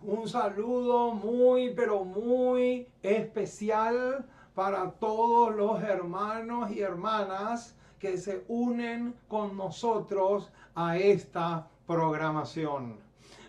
Un saludo muy, pero muy especial para todos los hermanos y hermanas que se unen con nosotros a esta programación.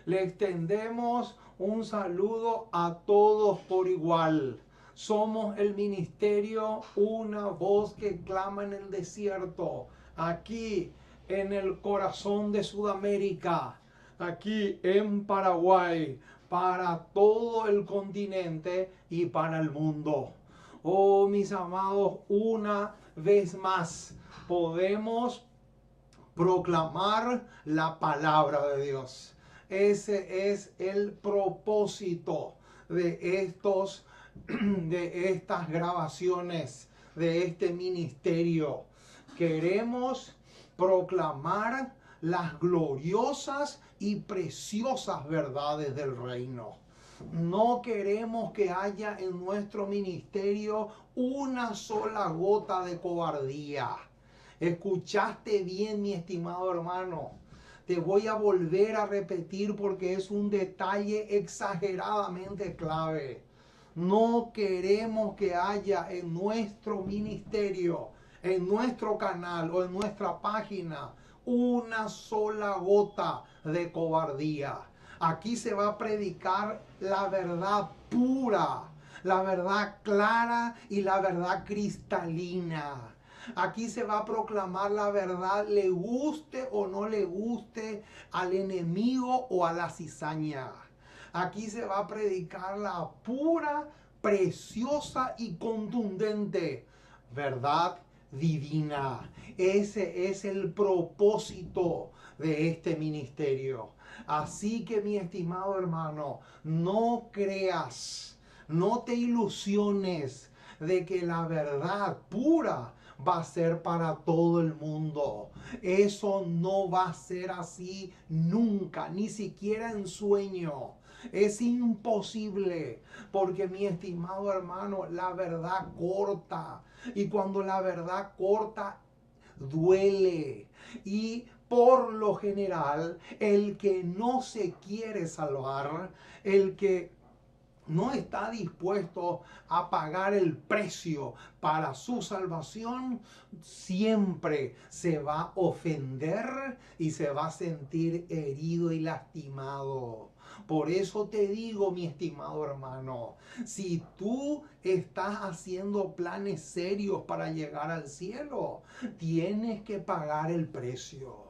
Le extendemos un saludo a todos por igual. Somos el ministerio Una Voz que Clama en el Desierto, aquí en el corazón de Sudamérica, aquí en Paraguay, para todo el continente y para el mundo. Oh, mis amados, una vez más podemos proclamar la palabra de Dios. Ese es el propósito de estas grabaciones, de este ministerio. Queremos proclamar las gloriosas y preciosas verdades del reino. No queremos que haya en nuestro ministerio una sola gota de cobardía. Escuchaste bien, mi estimado hermano. Te voy a volver a repetir porque es un detalle exageradamente clave. No queremos que haya en nuestro ministerio, en nuestro canal o en nuestra página una sola gota de cobardía. Aquí se va a predicar la verdad pura, la verdad clara y la verdad cristalina. Aquí se va a proclamar la verdad, le guste o no le guste al enemigo o a la cizaña. Aquí se va a predicar la pura, preciosa y contundente verdad divina. Ese es el propósito de este ministerio. Así que, mi estimado hermano, no creas, no te ilusiones de que la verdad pura va a ser para todo el mundo. Eso no va a ser así nunca, ni siquiera en sueño. Es imposible, porque mi estimado hermano, la verdad corta. Y cuando la verdad corta, duele. Y por lo general, el que no se quiere salvar, el que no está dispuesto a pagar el precio para su salvación, siempre se va a ofender y se va a sentir herido y lastimado. Por eso te digo, mi estimado hermano, si tú estás haciendo planes serios para llegar al cielo, tienes que pagar el precio.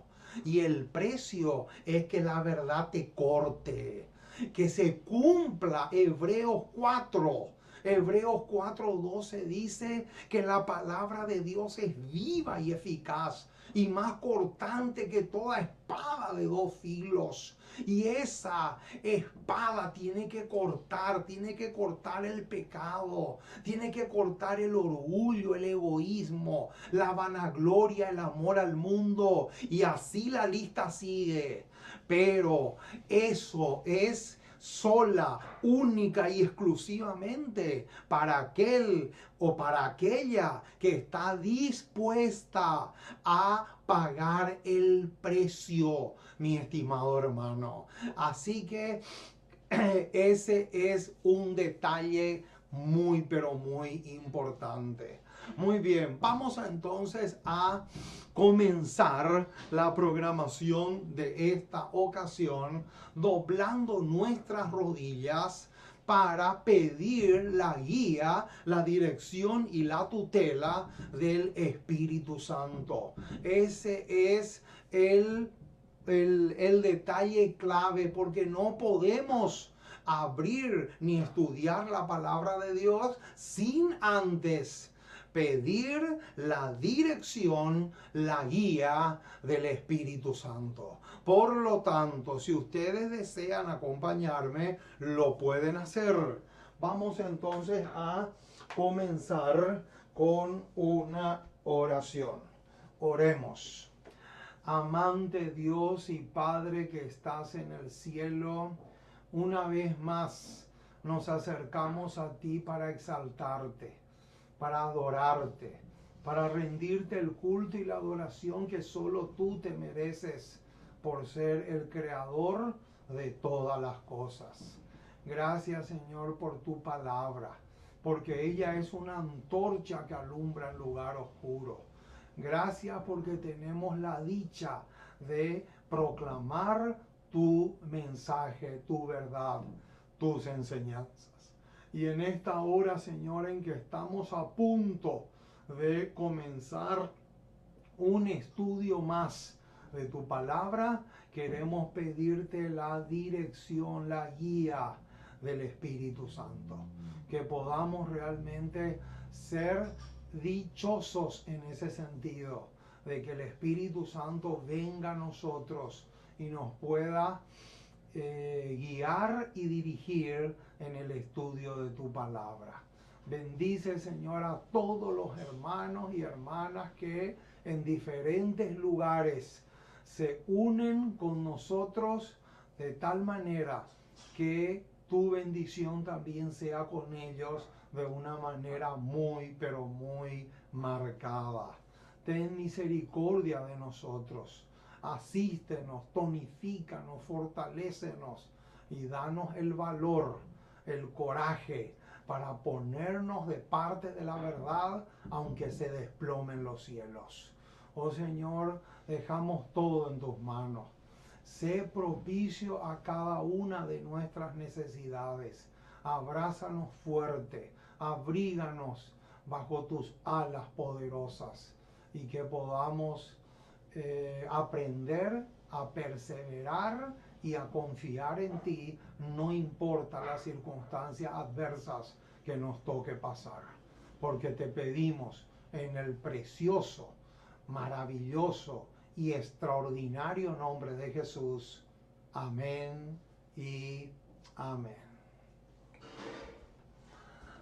Y el precio es que la verdad te corte, que se cumpla Hebreos 4. Hebreos 4:12 dice que la palabra de Dios es viva y eficaz y más cortante que toda espada de dos filos. Y esa espada tiene que cortar el pecado, tiene que cortar el orgullo, el egoísmo, la vanagloria, el amor al mundo. Y así la lista sigue. Pero eso es sola, única y exclusivamente para aquel o para aquella que está dispuesta a pagar el precio, mi estimado hermano. Así que ese es un detalle muy, pero muy importante. Muy bien, vamos entonces a comenzar la programación de esta ocasión doblando nuestras rodillas para pedir la guía, la dirección y la tutela del Espíritu Santo. Ese es el detalle clave, porque no podemos abrir ni estudiar la palabra de Dios sin antes pedir la dirección, la guía del Espíritu Santo. Por lo tanto, si ustedes desean acompañarme, lo pueden hacer. Vamos entonces a comenzar con una oración. Oremos. Amante Dios y Padre que estás en el cielo, una vez más nos acercamos a ti para exaltarte, para adorarte, para rendirte el culto y la adoración que solo tú te mereces por ser el creador de todas las cosas. Gracias, Señor, por tu palabra, porque ella es una antorcha que alumbra el lugar oscuro. Gracias porque tenemos la dicha de proclamar tu mensaje, tu verdad, tus enseñanzas. Y en esta hora, Señor, en que estamos a punto de comenzar un estudio más de tu palabra, queremos pedirte la dirección, la guía del Espíritu Santo. Que podamos realmente ser dichosos en ese sentido, de que el Espíritu Santo venga a nosotros y nos pueda guiar y dirigir en el estudio de tu palabra. Bendice, Señor, a todos los hermanos y hermanas que en diferentes lugares se unen con nosotros de tal manera que tu bendición también sea con ellos de una manera muy, pero muy marcada. Ten misericordia de nosotros. Asístenos, tonifícanos, fortalécenos y danos el valor, el coraje para ponernos de parte de la verdad, aunque se desplomen los cielos. Oh Señor, dejamos todo en tus manos. Sé propicio a cada una de nuestras necesidades. Abrázanos fuerte, abríganos bajo tus alas poderosas y que podamos aprender a perseverar y a confiar en ti, no importa las circunstancias adversas que nos toque pasar, porque te pedimos en el precioso, maravilloso y extraordinario nombre de Jesús. Amén y amén.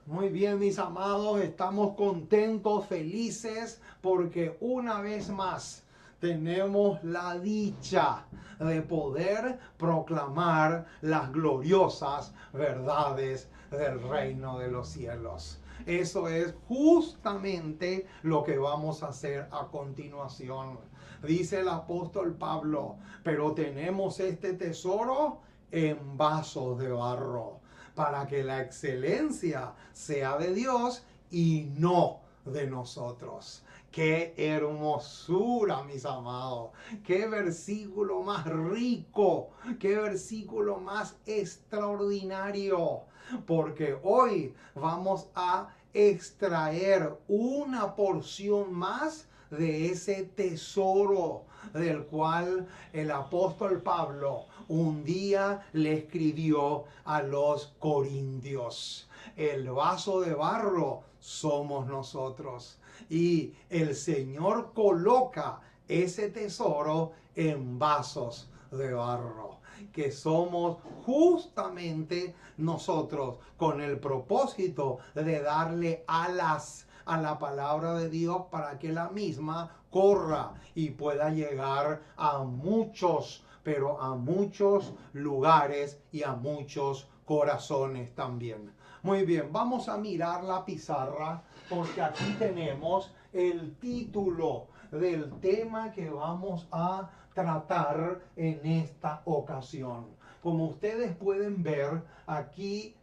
Muy bien, mis amados, estamos contentos, felices, porque una vez más tenemos la dicha de poder proclamar las gloriosas verdades del reino de los cielos. Eso es justamente lo que vamos a hacer a continuación. Dice el apóstol Pablo, pero tenemos este tesoro en vasos de barro, para que la excelencia sea de Dios y no de nosotros. ¡Qué hermosura, mis amados! ¡Qué versículo más rico! ¡Qué versículo más extraordinario! Porque hoy vamos a extraer una porción más de ese tesoro del cual el apóstol Pablo un día le escribió a los corintios. El vaso de barro somos nosotros y el Señor coloca ese tesoro en vasos de barro, que somos justamente nosotros, con el propósito de darle alas a la palabra de Dios para que la misma corra y pueda llegar a muchos, pero a muchos lugares y a muchos corazones también. Muy bien, vamos a mirar la pizarra porque aquí tenemos el título del tema que vamos a tratar en esta ocasión. Como ustedes pueden ver, aquí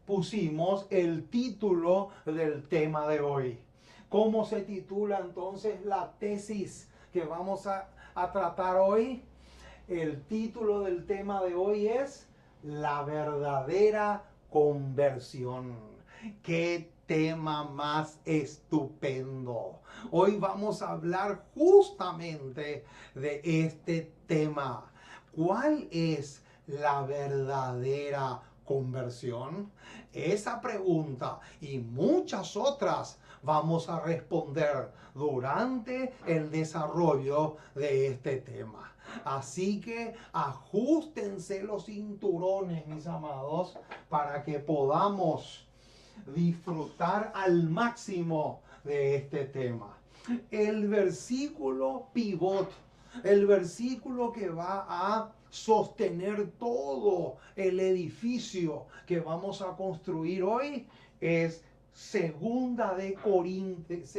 pusimos el título del tema de hoy. ¿Cómo se titula entonces la tesis que vamos a tratar hoy? El título del tema de hoy es La verdadera conversión. ¡Qué tema más estupendo! Hoy vamos a hablar justamente de este tema. ¿Cuál es la verdadera conversión? Esa pregunta y muchas otras vamos a responder durante el desarrollo de este tema. Así que ajustense los cinturones, mis amados, para que podamos disfrutar al máximo de este tema. El versículo pivot, el versículo que va a sostener todo el edificio que vamos a construir hoy es Segunda de Crónicas,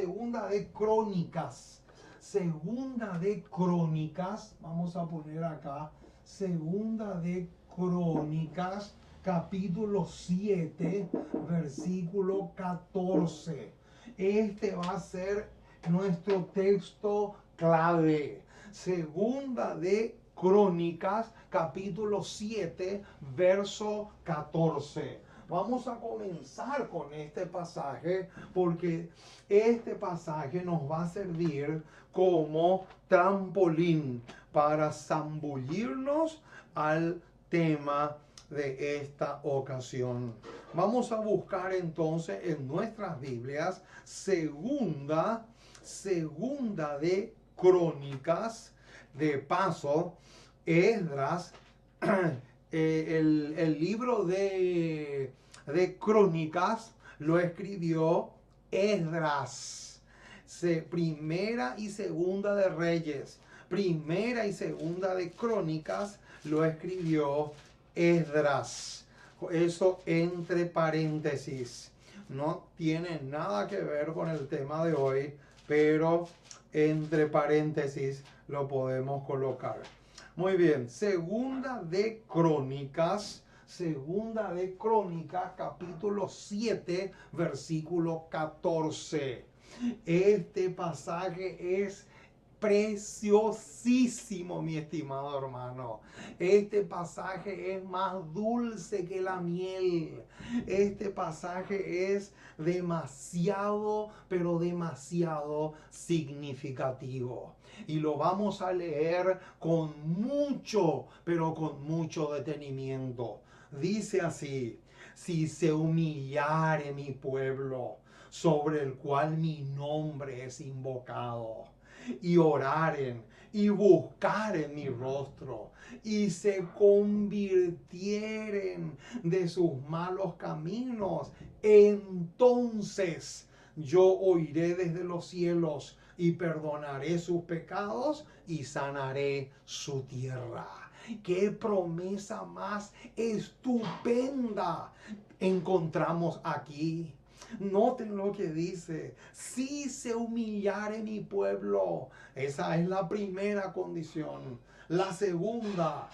vamos a poner acá, Segunda de Crónicas, capítulo 7, versículo 14. Este va a ser nuestro texto clave. Segunda de Crónicas, capítulo 7, verso 14. Vamos a comenzar con este pasaje porque este pasaje nos va a servir como trampolín para zambullirnos al tema de esta ocasión. Vamos a buscar entonces en nuestras Biblias segunda de Crónicas. De paso, Esdras, el libro de Crónicas lo escribió Esdras. Primera y segunda de Reyes, primera y segunda de Crónicas lo escribió Esdras. Eso entre paréntesis. No tiene nada que ver con el tema de hoy, pero entre paréntesis lo podemos colocar. Muy bien, segunda de Crónicas, capítulo 7, versículo 14. Este pasaje es preciosísimo, mi estimado hermano. Este pasaje es más dulce que la miel. Este pasaje es demasiado, pero demasiado significativo. Y lo vamos a leer con mucho, pero con mucho detenimiento. Dice así: si se humillare mi pueblo, sobre el cual mi nombre es invocado, y oraren y buscaren mi rostro, y se convirtieren de sus malos caminos, entonces yo oiré desde los cielos y perdonaré sus pecados y sanaré su tierra. ¡Qué promesa más estupenda encontramos aquí! Noten lo que dice: si se humillare mi pueblo. Esa es la primera condición. La segunda,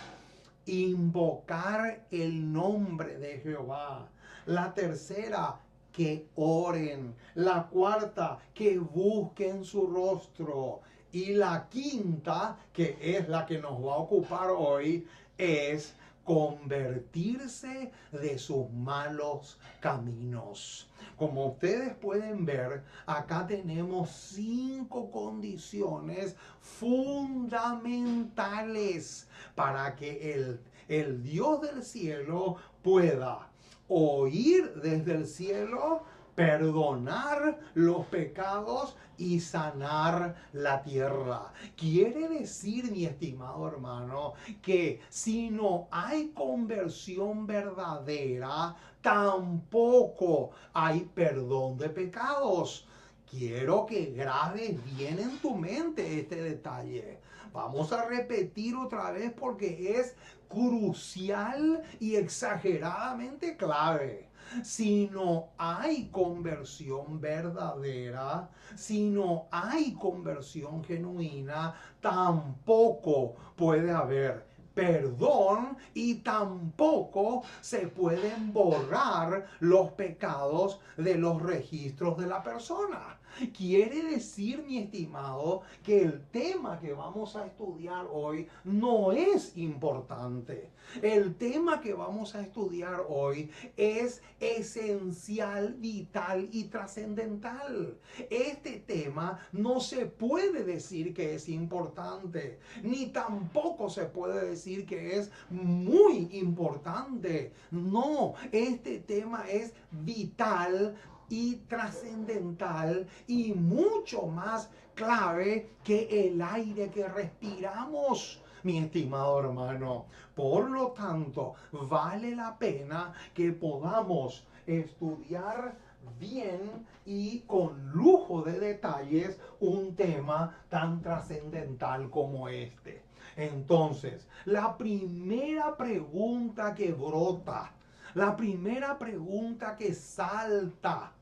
invocar el nombre de Jehová. La tercera, que oren. La cuarta, que busquen su rostro. Y la quinta, que es la que nos va a ocupar hoy, es convertirse de sus malos caminos. Como ustedes pueden ver, acá tenemos 5 condiciones fundamentales para que el Dios del cielo pueda oír desde el cielo, perdonar los pecados y sanar la tierra. Quiere decir, mi estimado hermano, que si no hay conversión verdadera, tampoco hay perdón de pecados. Quiero que grabes bien en tu mente este detalle. Vamos a repetir otra vez porque es crucial y exageradamente clave. Si no hay conversión verdadera, si no hay conversión genuina, tampoco puede haber perdón y tampoco se pueden borrar los pecados de los registros de la persona. Quiere decir, mi estimado, que el tema que vamos a estudiar hoy no es importante. El tema que vamos a estudiar hoy es esencial, vital y trascendental. Este tema no se puede decir que es importante, ni tampoco se puede decir que es muy importante. No, este tema es vital y trascendental y mucho más clave que el aire que respiramos, mi estimado hermano. Por lo tanto, vale la pena que podamos estudiar bien y con lujo de detalles un tema tan trascendental como este. Entonces, la primera pregunta que brota, la primera pregunta que salta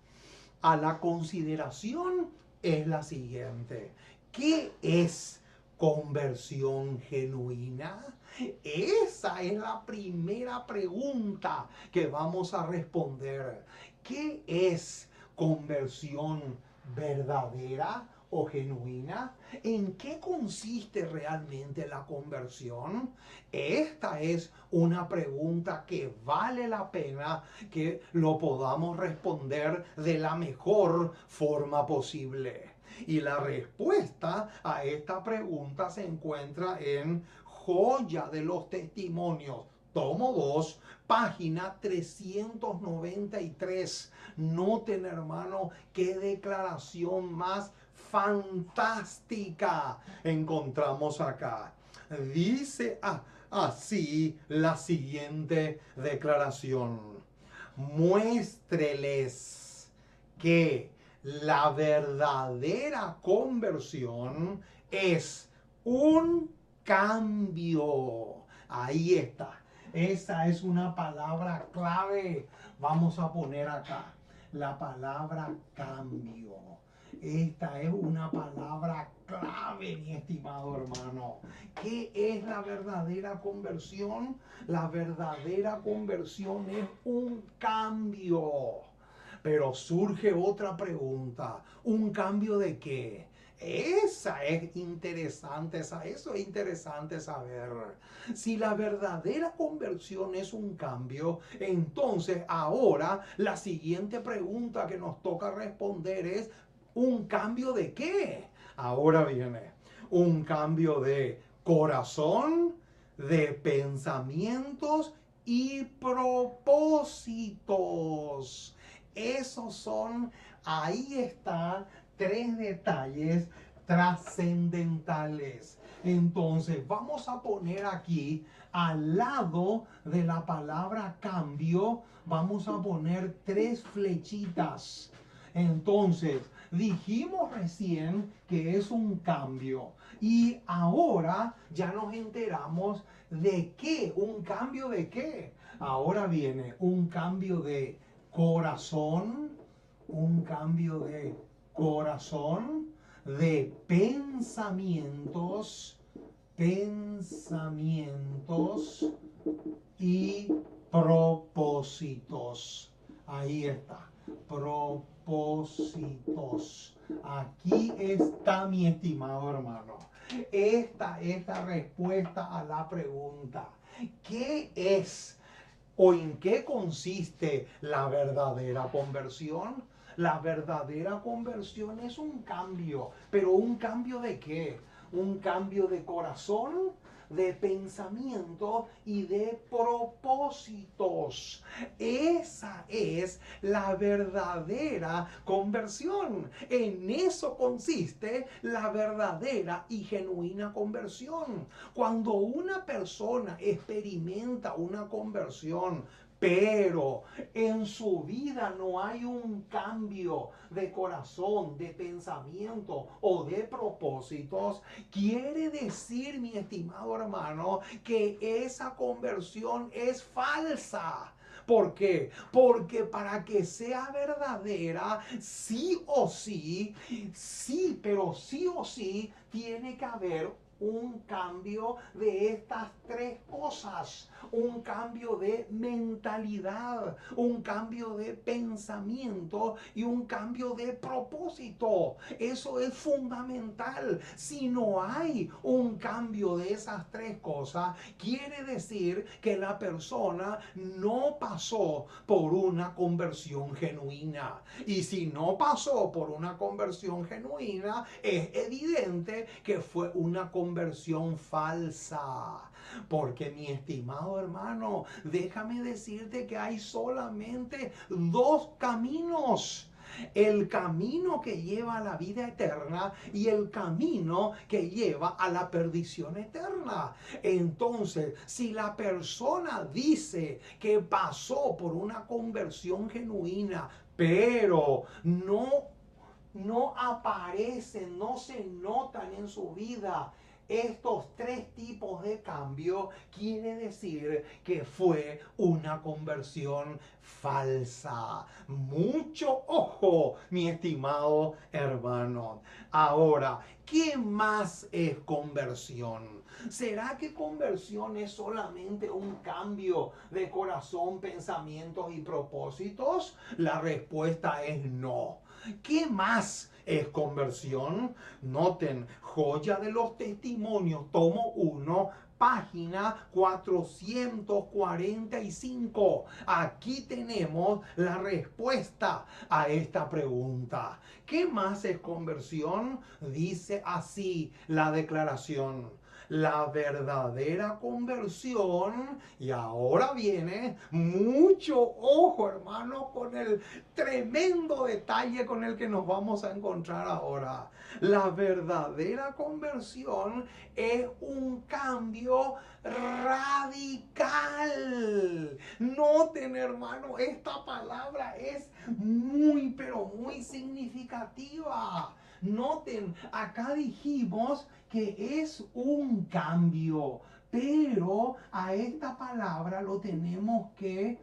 a la consideración es la siguiente: ¿qué es conversión genuina? Esa es la primera pregunta que vamos a responder. ¿Qué es conversión verdadera o genuina? ¿En qué consiste realmente la conversión? Esta es una pregunta que vale la pena que lo podamos responder de la mejor forma posible. Y la respuesta a esta pregunta se encuentra en Joya de los Testimonios, tomo 2, página 393. Noten, hermano, qué declaración más fantástica encontramos acá. Dice así la siguiente declaración: muéstreles que la verdadera conversión es un cambio. Ahí está. Esa es una palabra clave. Vamos a poner acá la palabra cambio. Esta es una palabra clave, mi estimado hermano. ¿Qué es la verdadera conversión? La verdadera conversión es un cambio. Pero surge otra pregunta. ¿Un cambio de qué? Eso es interesante saber. Si la verdadera conversión es un cambio, entonces ahora la siguiente pregunta que nos toca responder es: ¿un cambio de qué? Ahora viene un cambio de corazón, de pensamientos y propósitos. Esos son, ahí están 3 detalles trascendentales. Entonces vamos a poner aquí al lado de la palabra cambio, vamos a poner 3 flechitas. Entonces dijimos recién que es un cambio y ahora ya nos enteramos de qué, un cambio de qué. Ahora viene un cambio de corazón, un cambio de corazón, de pensamientos y propósitos. Ahí está, propósitos. Aquí está, mi estimado hermano. Esta es la respuesta a la pregunta: ¿qué es o en qué consiste la verdadera conversión? La verdadera conversión es un cambio, pero ¿un cambio de qué? Un cambio de corazón, de pensamiento y de propósitos. Esa es la verdadera conversión. En eso consiste la verdadera y genuina conversión. Cuando una persona experimenta una conversión, pero en su vida no hay un cambio de corazón, de pensamiento o de propósitos, quiere decir, mi estimado hermano, que esa conversión es falsa. ¿Por qué? Porque para que sea verdadera, sí o sí, pero sí o sí, tiene que haber un cambio de estas 3 cosas. Un cambio de mentalidad, un cambio de pensamiento y un cambio de propósito. Eso es fundamental. Si no hay un cambio de esas 3 cosas, quiere decir que la persona no pasó por una conversión genuina. Y si no pasó por una conversión genuina, es evidente que fue una conversión falsa. Porque, mi estimado hermano, déjame decirte que hay solamente 2 caminos: el camino que lleva a la vida eterna y el camino que lleva a la perdición eterna. Entonces, si la persona dice que pasó por una conversión genuina, pero no aparecen, no se notan en su vida estos tres tipos de cambio, quiere decir que fue una conversión falsa. Mucho ojo, mi estimado hermano. Ahora, ¿qué más es conversión? ¿Será que conversión es solamente un cambio de corazón, pensamientos y propósitos? La respuesta es no. ¿Qué más es conversión? Noten, Joya de los Testimonios, tomo 1, página 445. Aquí tenemos la respuesta a esta pregunta. ¿Qué más es conversión? Dice así la declaración. La verdadera conversión, y ahora viene mucho ojo, hermano, con el tremendo detalle con el que nos vamos a encontrar ahora. La verdadera conversión es un cambio radical. Noten, hermano, esta palabra es muy, pero muy significativa. Noten, acá dijimos que es un cambio, pero a esta palabra lo tenemos que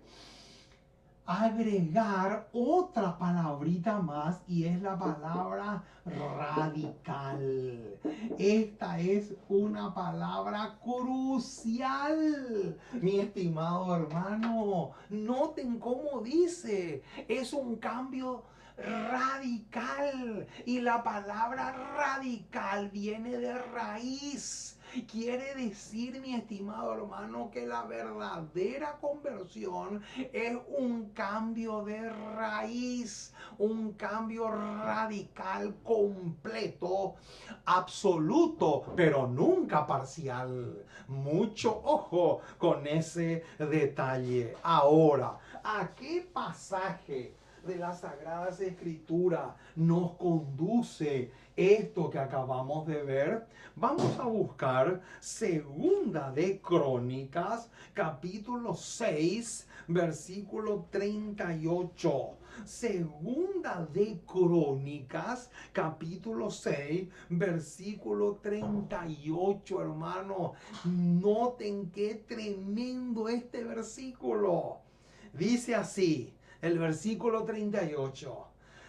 agregar otra palabrita más y es la palabra radical. Esta es una palabra crucial, mi estimado hermano. Noten cómo dice, es un cambio radical y la palabra radical viene de raíz. Quiere decir, mi estimado hermano, que la verdadera conversión es un cambio de raíz, un cambio radical, completo, absoluto, pero nunca parcial. Mucho ojo con ese detalle. Ahora, ¿a qué pasaje de las Sagradas Escrituras nos conduce esto que acabamos de ver? Vamos a buscar Segunda de Crónicas, capítulo 6, versículo 38. Segunda de Crónicas, capítulo 6, versículo 38, hermano. Noten qué tremendo este versículo. Dice así, el versículo 38.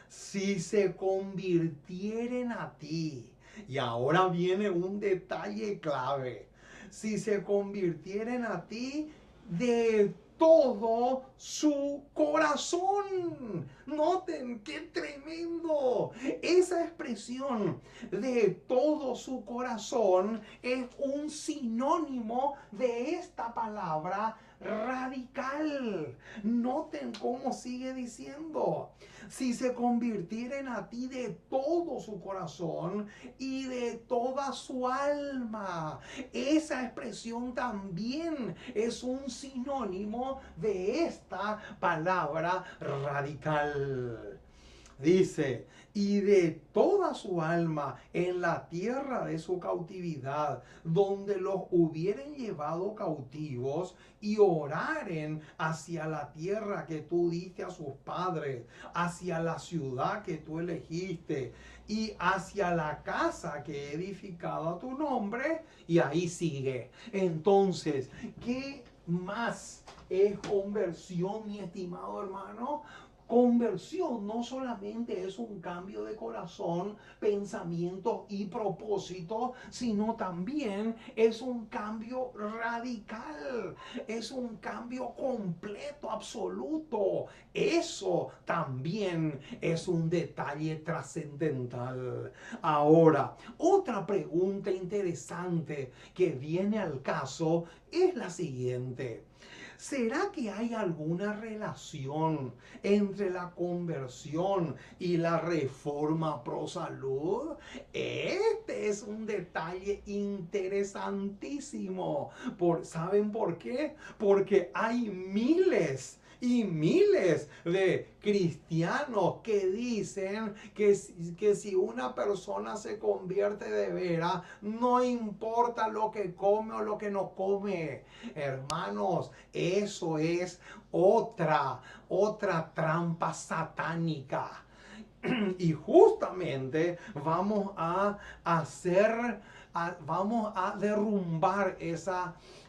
Si se convirtieren a ti, y ahora viene un detalle clave, si se convirtieren a ti de todo su corazón. Noten qué tremendo. Esa expresión de todo su corazón es un sinónimo de esta palabra radical. Noten cómo sigue diciendo. Si se convirtieren a ti de todo su corazón y de toda su alma. Esa expresión también es un sinónimo de esta palabra radical. Dice, y de toda su alma en la tierra de su cautividad, donde los hubieren llevado cautivos, y oraren hacia la tierra que tú diste a sus padres, hacia la ciudad que tú elegiste, y hacia la casa que he edificado a tu nombre, y ahí sigue. Entonces, ¿qué más es conversión, mi estimado hermano? Conversión no solamente es un cambio de corazón, pensamientos y propósitos, sino también es un cambio radical, es un cambio completo, absoluto. Eso también es un detalle trascendental. Ahora, otra pregunta interesante que viene al caso es la siguiente. ¿Será que hay alguna relación entre la conversión y la reforma pro salud? Este es un detalle interesantísimo. ¿Saben por qué? Porque hay miles y miles de cristianos que dicen que si una persona se convierte de veras, no importa lo que come o lo que no come. Hermanos, eso es otra trampa satánica. Y justamente vamos a vamos a derrumbar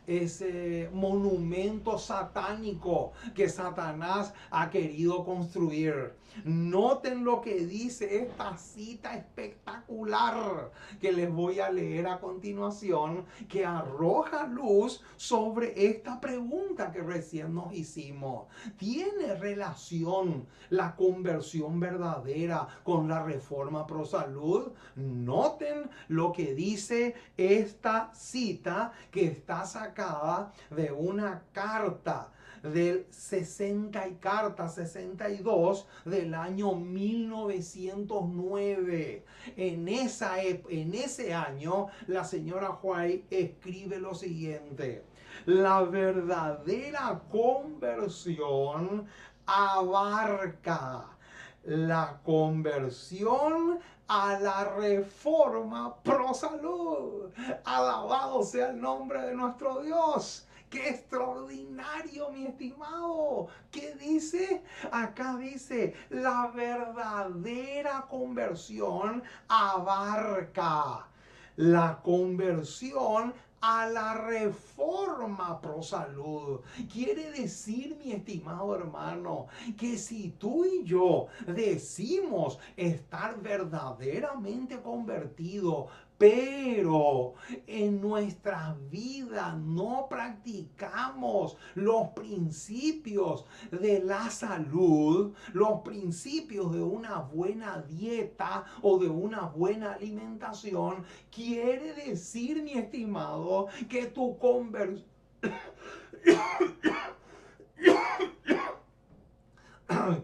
ese monumento satánico que Satanás ha querido construir. Noten lo que dice esta cita espectacular que les voy a leer a continuación, que arroja luz sobre esta pregunta que recién nos hicimos. ¿Tiene relación la conversión verdadera con la reforma pro salud? Noten lo que dice esta cita, que está sacada de una carta del 62 del año 1909. En ese año, la señora White escribe lo siguiente: la verdadera conversión abarca la conversión a la reforma pro salud. Alabado sea el nombre de nuestro Dios. ¡Qué extraordinario, mi estimado! ¿Qué dice? Acá dice, la verdadera conversión abarca la conversión a la reforma pro salud. Quiere decir, mi estimado hermano, que si tú y yo decimos estar verdaderamente convertidos, pero en nuestra vida no practicamos los principios de la salud, los principios de una buena dieta o de una buena alimentación, quiere decir, mi estimado, que tu conversión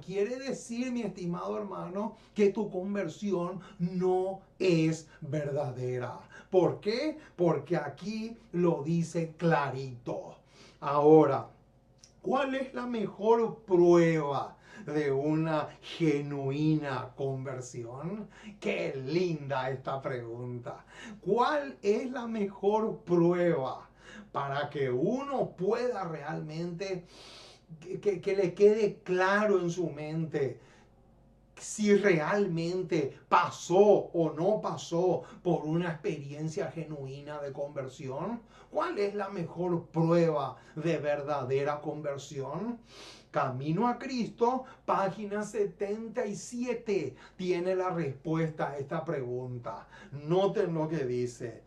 quiere decir, mi estimado hermano, que tu conversión no es verdadera. ¿Por qué? Porque aquí lo dice clarito. Ahora, ¿cuál es la mejor prueba de una genuina conversión? Qué linda esta pregunta. ¿Cuál es la mejor prueba para que uno pueda realmente que le quede claro en su mente si realmente pasó o no pasó por una experiencia genuina de conversión? ¿Cuál es la mejor prueba de verdadera conversión? Camino a Cristo, página 77, tiene la respuesta a esta pregunta. Noten lo que dice: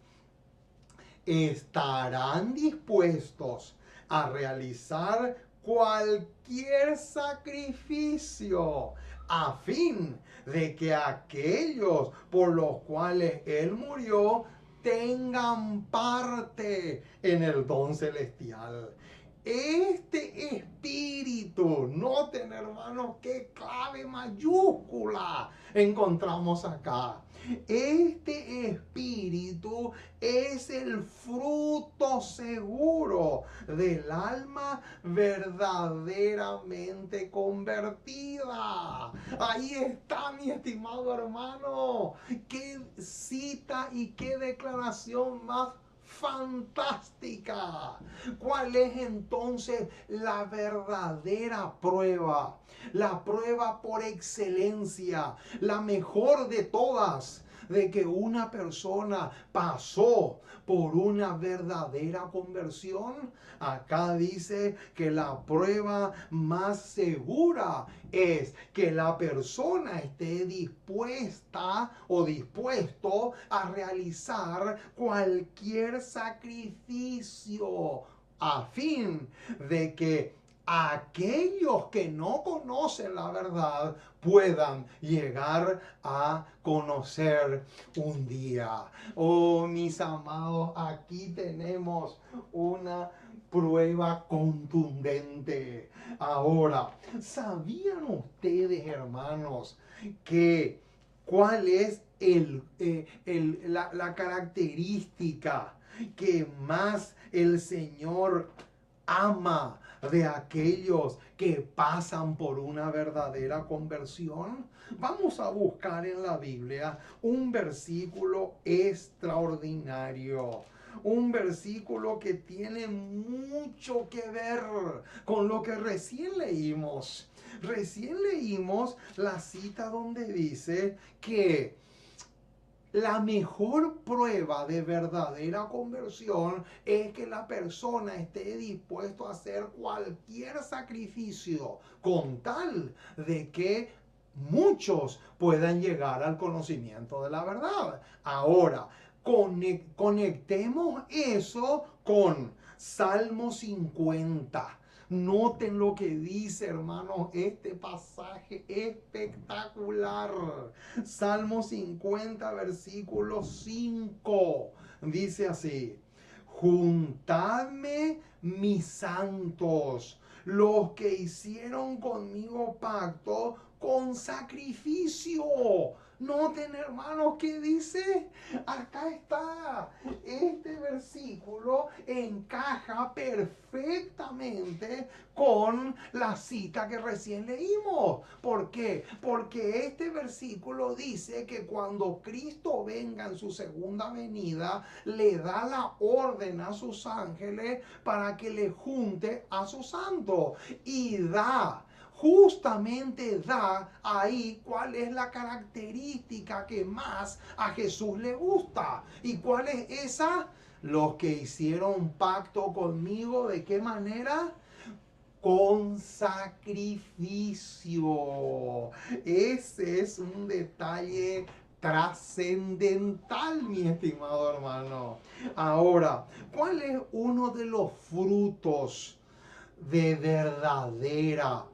¿estarán dispuestos a realizar cualquier sacrificio a fin de que aquellos por los cuales Él murió tengan parte en el don celestial? Este espíritu, noten hermanos, qué clave mayúscula encontramos acá. Este espíritu es el fruto seguro del alma verdaderamente convertida. Ahí está, mi estimado hermano. Qué cita y qué declaración más fantástica. ¿Cuál es entonces la verdadera prueba? La prueba por excelencia, la mejor de todas, de que una persona pasó por una verdadera conversión. Acá dice que la prueba más segura es que la persona esté dispuesta o dispuesto a realizar cualquier sacrificio a fin de que aquellos que no conocen la verdad puedan llegar a conocer un día. Oh, mis amados, aquí tenemos una prueba contundente. Ahora, ¿sabían ustedes, hermanos, que cuál es la característica que más el Señor ama de aquellos que pasan por una verdadera conversión? Vamos a buscar en la Biblia un versículo extraordinario. Un versículo que tiene mucho que ver con lo que recién leímos. Recién leímos la cita donde dice que La mejor prueba de verdadera conversión es que la persona esté dispuesto a hacer cualquier sacrificio con tal de que muchos puedan llegar al conocimiento de la verdad. Ahora, conectemos eso con Salmo 50. Noten lo que dice, hermanos, este pasaje espectacular. Salmo 50, versículo 5. Dice así: juntadme mis santos, los que hicieron conmigo pacto con sacrificio. Noten, hermanos, ¿qué dice? Acá está. Este versículo encaja perfectamente con la cita que recién leímos. ¿Por qué? Porque este versículo dice que cuando Cristo venga en su segunda venida, le da la orden a sus ángeles para que le junte a sus santos. Y justamente da ahí cuál es la característica que más a Jesús le gusta. ¿Y cuál es esa? Los que hicieron pacto conmigo, ¿de qué manera? Con sacrificio. Ese es un detalle trascendental, mi estimado hermano. Ahora, ¿cuál es uno de los frutos de verdadera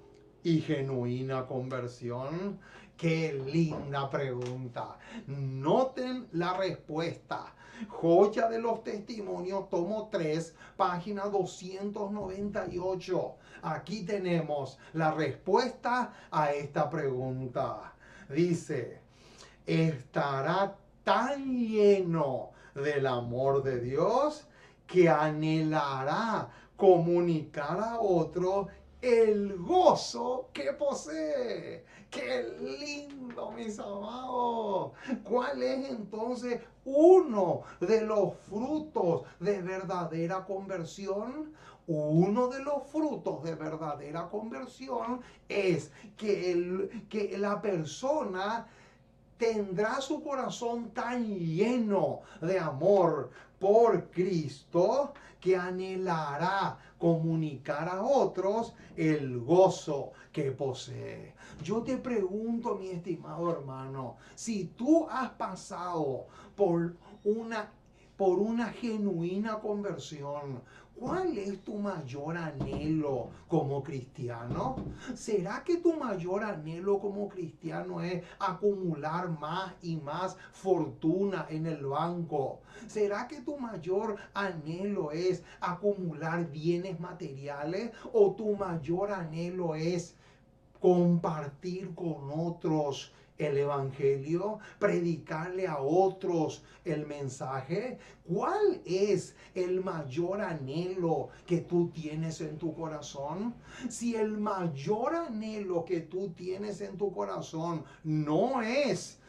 y genuina conversión? Qué linda pregunta. Noten la respuesta. Joya de los Testimonios, tomo 3, página 298. Aquí tenemos la respuesta a esta pregunta. Dice: estará tan lleno del amor de Dios que anhelará comunicar a otro el gozo que posee. ¡Qué lindo, mis amados! ¿Cuál es entonces uno de los frutos de verdadera conversión? Uno de los frutos de verdadera conversión es que la persona tendrá su corazón tan lleno de amor por Cristo que anhelará comunicar a otros el gozo que posee. Yo te pregunto, mi estimado hermano, si tú has pasado por una genuina conversión, ¿cuál es tu mayor anhelo como cristiano? ¿Será que tu mayor anhelo como cristiano es acumular más y más fortuna en el banco? ¿Será que tu mayor anhelo es acumular bienes materiales? ¿O tu mayor anhelo es compartir con otros el evangelio, predicarle a otros el mensaje? ¿Cuál es el mayor anhelo que tú tienes en tu corazón? Si el mayor anhelo que tú tienes en tu corazón no es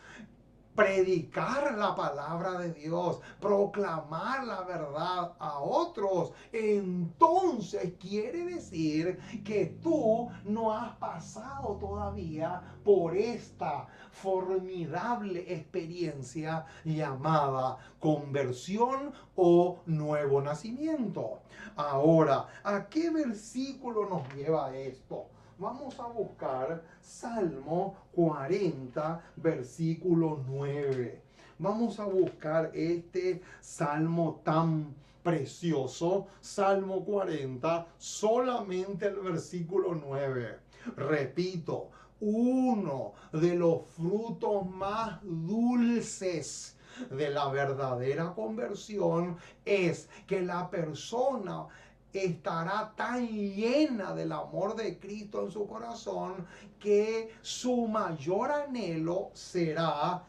predicar la palabra de Dios, proclamar la verdad a otros, entonces quiere decir que tú no has pasado todavía por esta formidable experiencia llamada conversión o nuevo nacimiento. Ahora, ¿a qué versículo nos lleva esto? Vamos a buscar Salmo 40, versículo 9. Vamos a buscar este salmo tan precioso, Salmo 40, solamente el versículo 9. Repito, uno de los frutos más dulces de la verdadera conversión es que la persona estará tan llena del amor de Cristo en su corazón que su mayor anhelo será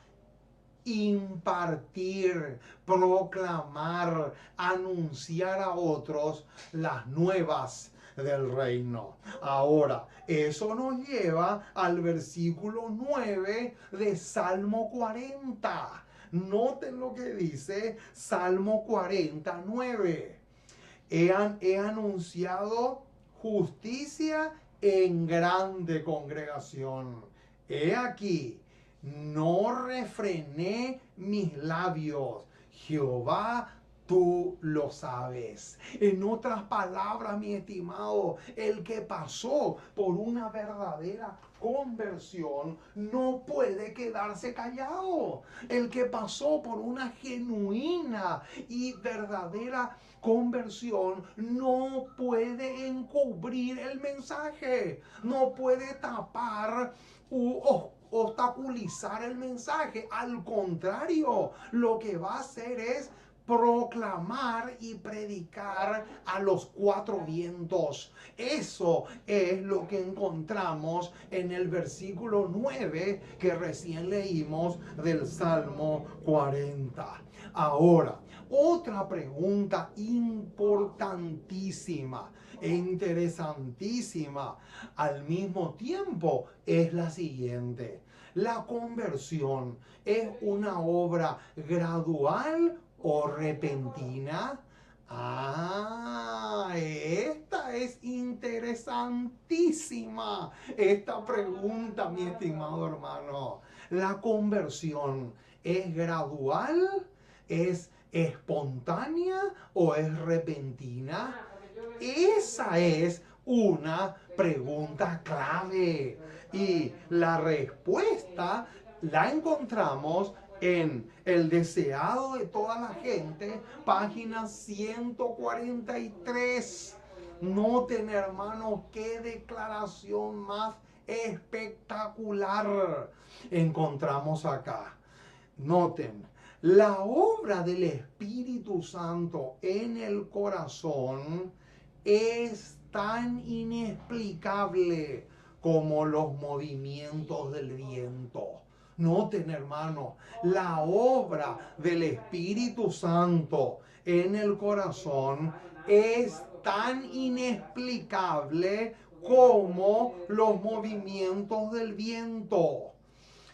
impartir, proclamar, anunciar a otros las nuevas del reino. Ahora, eso nos lleva al versículo 9 de Salmo 40. Noten lo que dice Salmo 49. He anunciado justicia en grande congregación. He aquí, no refrené mis labios. Jehová, tú lo sabes. En otras palabras, mi estimado, el que pasó por una verdadera conversión no puede quedarse callado. El que pasó por una genuina y verdadera conversión no puede encubrir el mensaje, no puede tapar u obstaculizar el mensaje. Al contrario, lo que va a hacer es proclamar y predicar a los cuatro vientos. Eso es lo que encontramos en el versículo 9 que recién leímos del Salmo 40. Ahora, otra pregunta importantísima e interesantísima al mismo tiempo es la siguiente. ¿La conversión es una obra gradual o repentina? Esta es interesantísima, esta pregunta, mi estimado hermano. ¿La conversión es gradual, es espontánea o es repentina? Esa es una pregunta clave y la respuesta la encontramos en El deseado de toda la gente, página 143. Noten, hermanos, qué declaración más espectacular encontramos acá. Noten, la obra del Espíritu Santo en el corazón es tan inexplicable como los movimientos del viento. Noten, hermano, la obra del Espíritu Santo en el corazón es tan inexplicable como los movimientos del viento.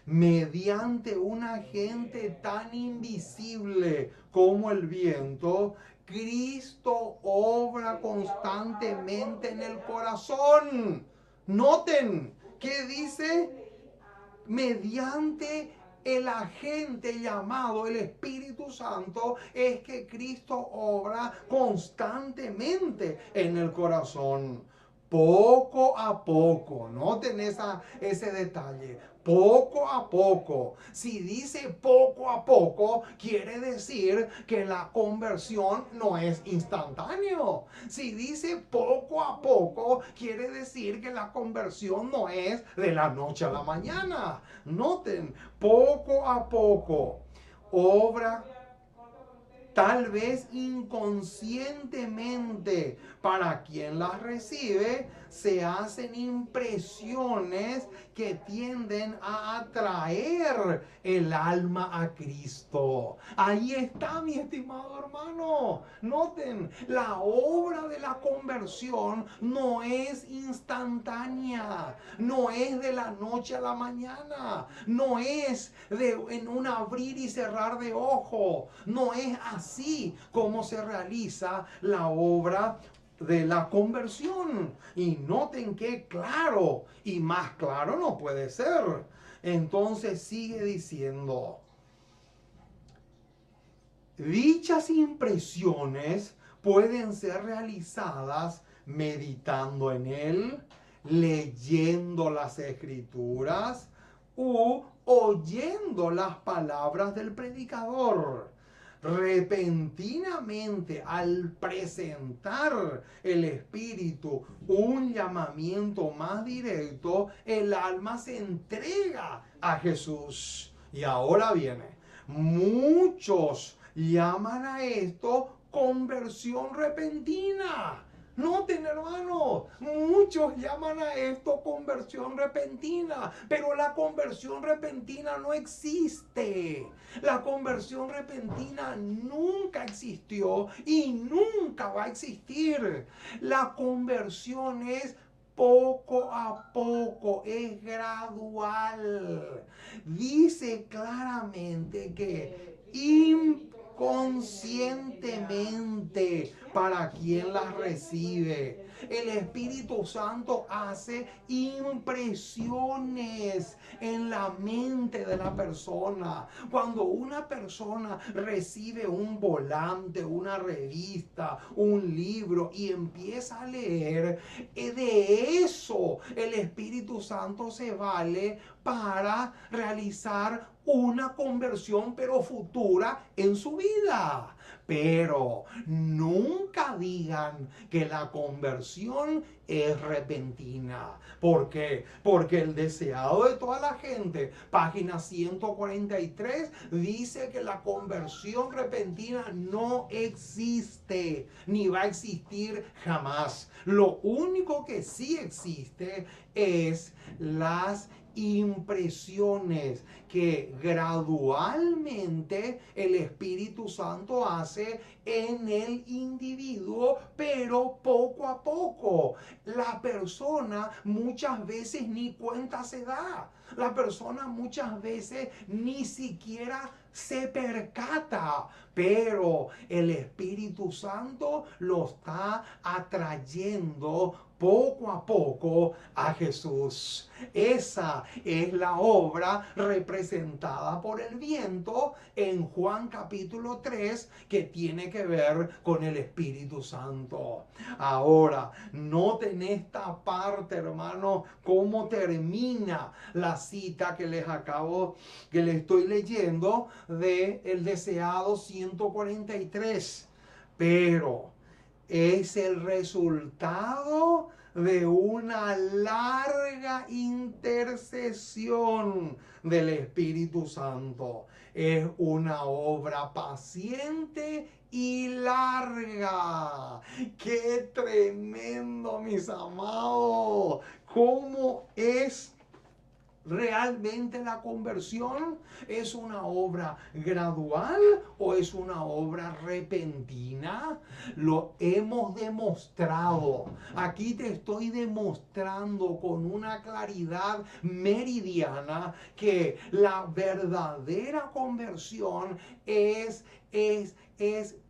Mediante un agente tan invisible como el viento, Cristo obra constantemente en el corazón. Noten que dice, mediante el agente llamado el Espíritu Santo, es que Cristo obra constantemente en el corazón. Poco a poco, noten ese detalle, poco a poco. Si dice poco a poco, quiere decir que la conversión no es instantáneo. Si dice poco a poco, quiere decir que la conversión no es de la noche a la mañana. Noten, poco a poco, obra tal vez inconscientemente. Para quien las recibe, se hacen impresiones que tienden a atraer el alma a Cristo. Ahí está, mi estimado hermano. Noten, la obra de la conversión no es instantánea, no es de la noche a la mañana, no es en un abrir y cerrar de ojo, no es así como se realiza la obra de la conversión. Y noten que claro, y más claro no puede ser. Entonces sigue diciendo, dichas impresiones pueden ser realizadas meditando en él, leyendo las escrituras u oyendo las palabras del predicador. Repentinamente, al presentar el Espíritu un llamamiento más directo, el alma se entrega a Jesús. Y ahora viene, muchos llaman a esto conversión repentina. Noten, hermanos, muchos llaman a esto conversión repentina, pero la conversión repentina no existe. La conversión repentina nunca existió y nunca va a existir. La conversión es poco a poco, es gradual. Dice claramente que inconscientemente para quien las recibe. El Espíritu Santo hace impresiones en la mente de la persona. Cuando una persona recibe un volante, una revista, un libro y empieza a leer, de eso el Espíritu Santo se vale para realizar una conversión pero futura en su vida. Pero nunca digan que la conversión es repentina. ¿Por qué? Porque el deseado de toda la gente, página 143, dice que la conversión repentina no existe, ni va a existir jamás. Lo único que sí existe es las impresiones que gradualmente el Espíritu Santo hace en el individuo, pero poco a poco. La persona muchas veces ni cuenta se da. La persona muchas veces ni siquiera se percata, pero el Espíritu Santo lo está atrayendo poco a poco a Jesús. Esa es la obra representada por el viento en Juan capítulo 3, que tiene que ver con el Espíritu Santo. Ahora, noten esta parte, hermano, cómo termina la cita que les estoy leyendo de el deseado 143. Pero es el resultado de una larga intercesión del Espíritu Santo. Es una obra paciente y larga. ¡Qué tremendo, mis amados! ¿Cómo es realmente la conversión? ¿Es una obra gradual o es una obra repentina? Lo hemos demostrado. Aquí te estoy demostrando con una claridad meridiana que la verdadera conversión es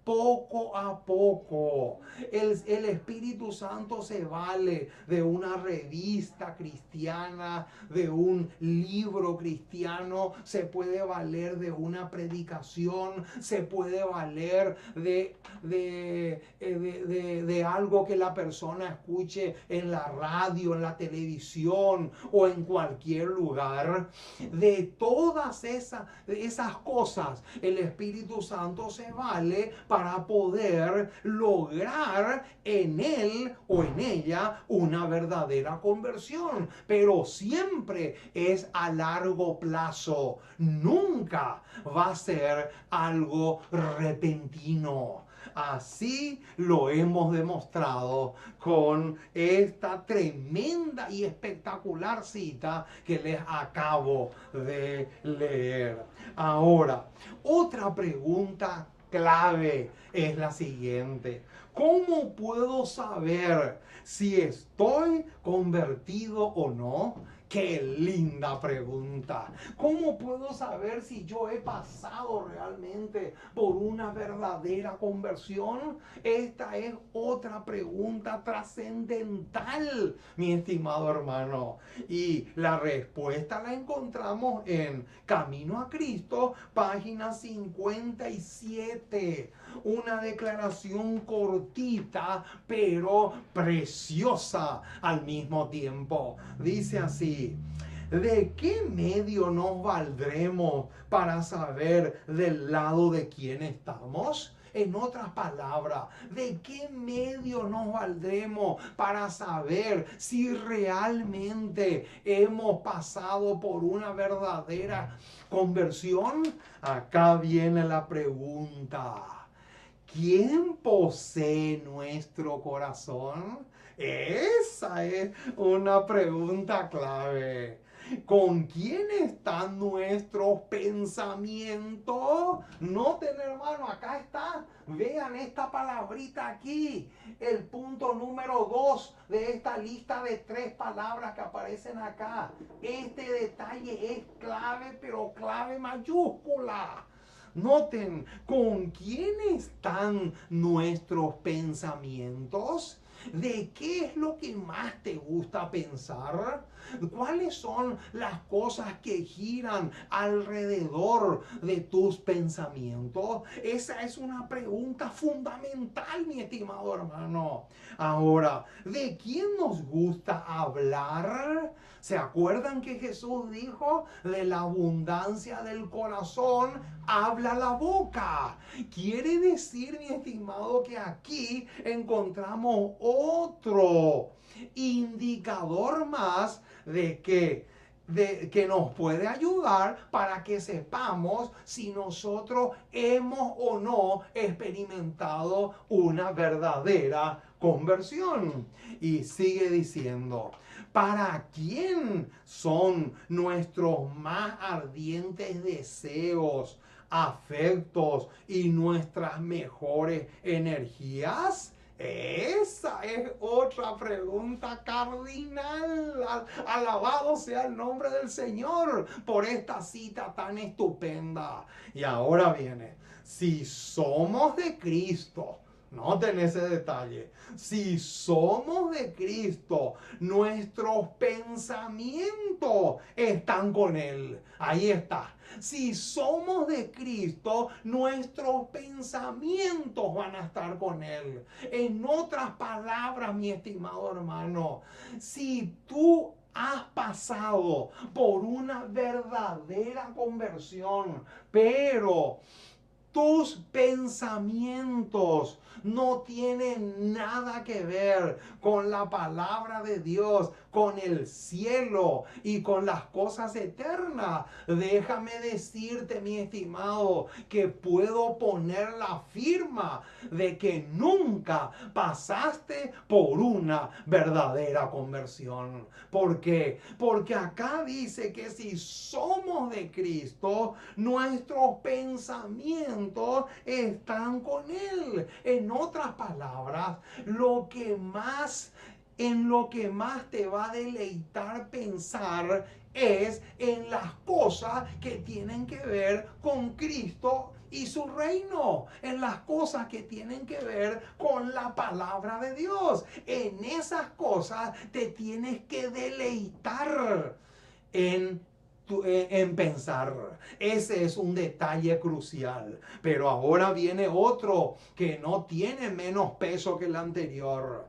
poco a poco. El Espíritu Santo se vale de una revista cristiana, de un libro cristiano, se puede valer de una predicación, se puede valer de algo que la persona escuche en la radio, en la televisión o en cualquier lugar. De todas esas cosas, el Espíritu Santo se vale para poder lograr en él o en ella una verdadera conversión. Pero siempre es a largo plazo. Nunca va a ser algo repentino. Así lo hemos demostrado con esta tremenda y espectacular cita que les acabo de leer. Ahora, otra pregunta clave es la siguiente: ¿cómo puedo saber si estoy convertido o no? ¡Qué linda pregunta! ¿Cómo puedo saber si yo he pasado realmente por una verdadera conversión? Esta es otra pregunta trascendental, mi estimado hermano. Y la respuesta la encontramos en Camino a Cristo, página 57. Una declaración cortita, pero preciosa al mismo tiempo. Dice así: ¿de qué medio nos valdremos para saber del lado de quién estamos? En otras palabras, ¿de qué medio nos valdremos para saber si realmente hemos pasado por una verdadera conversión? Acá viene la pregunta: ¿quién posee nuestro corazón? Esa es una pregunta clave. ¿Con quién están nuestros pensamientos? Noten, hermano, acá está. Vean esta palabrita aquí. El punto número 2 de esta lista de 3 palabras que aparecen acá. Este detalle es clave, pero clave mayúscula. Noten, ¿con quién están nuestros pensamientos? ¿De qué es lo que más te gusta pensar? ¿Cuáles son las cosas que giran alrededor de tus pensamientos? Esa es una pregunta fundamental, mi estimado hermano. Ahora, ¿de quién nos gusta hablar? ¿Se acuerdan que Jesús dijo, de la abundancia del corazón habla la boca? Quiere decir, mi estimado, que aquí encontramos otro indicador más que nos puede ayudar para que sepamos si nosotros hemos o no experimentado una verdadera conversión. Y sigue diciendo, ¿para quién son nuestros más ardientes deseos, afectos y nuestras mejores energías? Esa es otra pregunta cardinal. Alabado sea el nombre del Señor por esta cita tan estupenda. Y ahora viene, si somos de Cristo, noten ese detalle. Si somos de Cristo, nuestros pensamientos están con Él. Ahí está. Si somos de Cristo, nuestros pensamientos van a estar con Él. En otras palabras, mi estimado hermano, si tú has pasado por una verdadera conversión, pero tus pensamientos no tienen nada que ver con la palabra de Dios, con el cielo y con las cosas eternas. Déjame decirte, mi estimado, que puedo poner la firma de que nunca pasaste por una verdadera conversión. ¿Por qué? Porque acá dice que si somos de Cristo, nuestros pensamientos están con Él. En otras palabras, en lo que más te va a deleitar pensar es en las cosas que tienen que ver con Cristo y su reino, en las cosas que tienen que ver con la palabra de Dios. En esas cosas te tienes que deleitar en pensar. Ese es un detalle crucial. Pero ahora viene otro que no tiene menos peso que el anterior.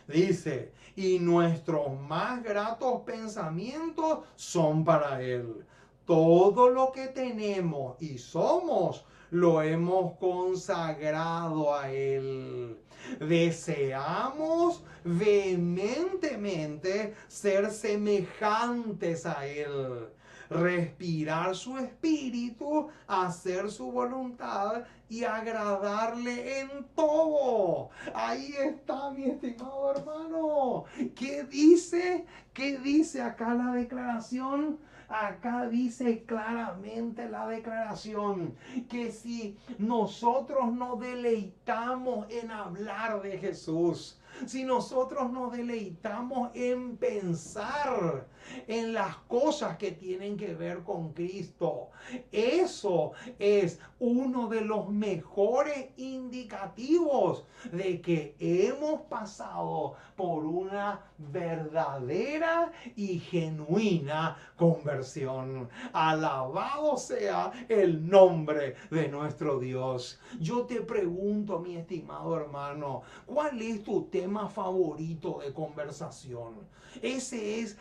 Dice, y nuestros más gratos pensamientos son para Él. Todo lo que tenemos y somos lo hemos consagrado a Él. Deseamos vehementemente ser semejantes a Él, respirar su espíritu, hacer su voluntad y agradarle en todo. Ahí está, mi estimado hermano. ¿Qué dice? ¿Qué dice acá la declaración? Acá dice claramente la declaración que si nosotros nos deleitamos en hablar de Jesús, si nosotros nos deleitamos en pensar en las cosas que tienen que ver con Cristo, eso es uno de los mejores indicativos de que hemos pasado por una verdadera y genuina conversión. Alabado sea el nombre de nuestro Dios. Yo te pregunto, mi estimado hermano, ¿cuál es tu tema favorito de conversación? Esa es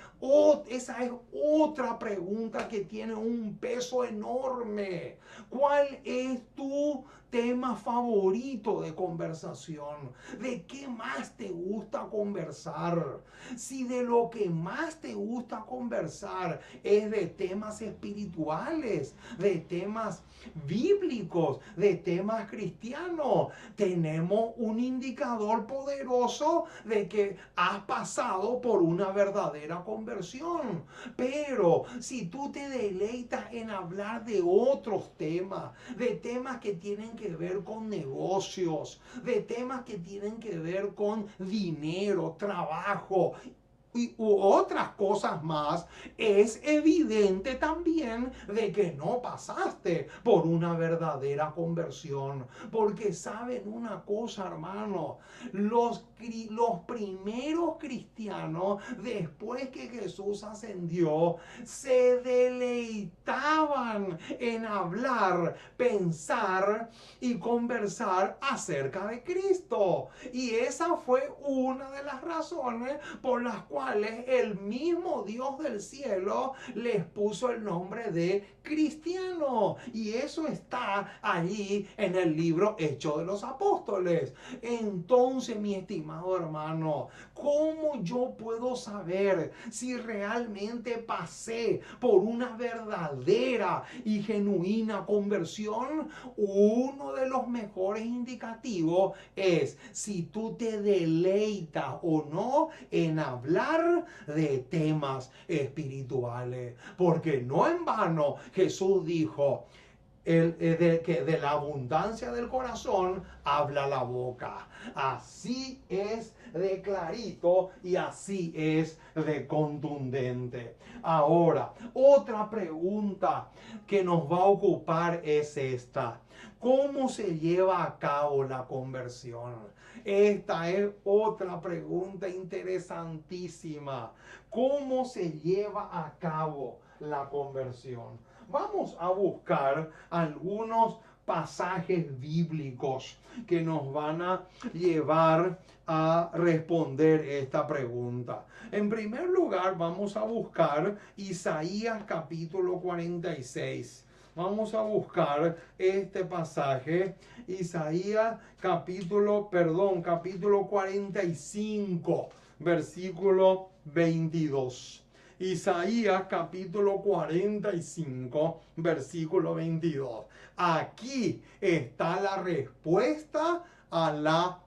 otra pregunta que tiene un peso enorme. ¿Cuál es tu tema favorito de conversación? ¿De qué más te gusta conversar? Si de lo que más te gusta conversar es de temas espirituales, de temas bíblicos, de temas cristianos, tenemos un indicador poderoso de que has pasado por una verdadera conversión. Pero si tú te deleitas en hablar de otros temas, de temas que tienen que ver con negocios, de temas que tienen que ver con dinero, trabajo, u otras cosas más, es evidente también de que no pasaste por una verdadera conversión. Porque saben una cosa, hermano, los primeros cristianos, después que Jesús ascendió, se deleitaban en hablar, pensar y conversar acerca de Cristo. Y esa fue una de las razones por las cuales el mismo Dios del cielo les puso el nombre de cristiano. Y eso está allí en el libro Hechos de los Apóstoles. Entonces, mi estimado hermano, ¿cómo yo puedo saber si realmente pasé por una verdadera y genuina conversión? Uno de los mejores indicativos es si tú te deleitas o no en hablar de temas espirituales. Porque no en vano Jesús dijo, que de la abundancia del corazón habla la boca. Así es de clarito y así es de contundente. Ahora, otra pregunta que nos va a ocupar es esta: ¿cómo se lleva a cabo la conversión? Esta es otra pregunta interesantísima. ¿Cómo se lleva a cabo la conversión? Vamos a buscar algunos pasajes bíblicos que nos van a llevar a responder esta pregunta. En primer lugar, vamos a buscar Isaías capítulo 46. Vamos a buscar este pasaje, Isaías capítulo 45, versículo 22. Isaías capítulo 45, versículo 22. Aquí está la respuesta a la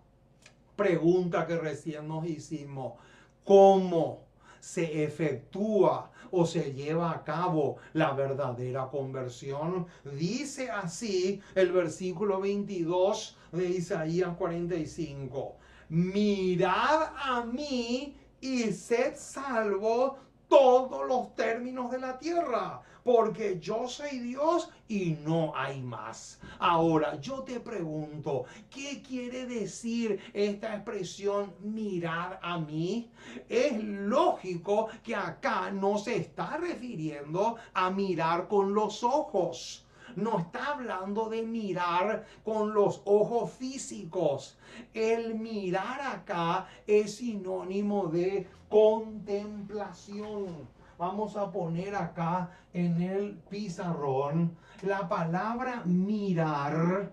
pregunta que recién nos hicimos. ¿Cómo se efectúa o se lleva a cabo la verdadera conversión? Dice así el versículo 22 de Isaías 45. Mirad a mí y sed salvos todos los términos de la tierra, porque yo soy Dios y no hay más. Ahora, yo te pregunto, ¿qué quiere decir esta expresión mirar a mí? Es lógico que acá no se está refiriendo a mirar con los ojos. No está hablando de mirar con los ojos físicos. El mirar acá es sinónimo de contemplación. Vamos a poner acá en el pizarrón la palabra mirar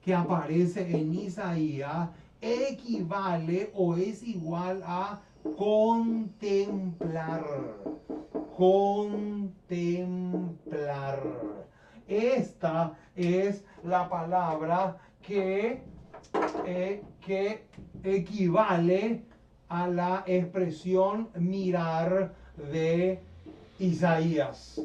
que aparece en Isaías equivale o es igual a contemplar. Contemplar. Esta es la palabra que equivale a la expresión mirar de Isaías.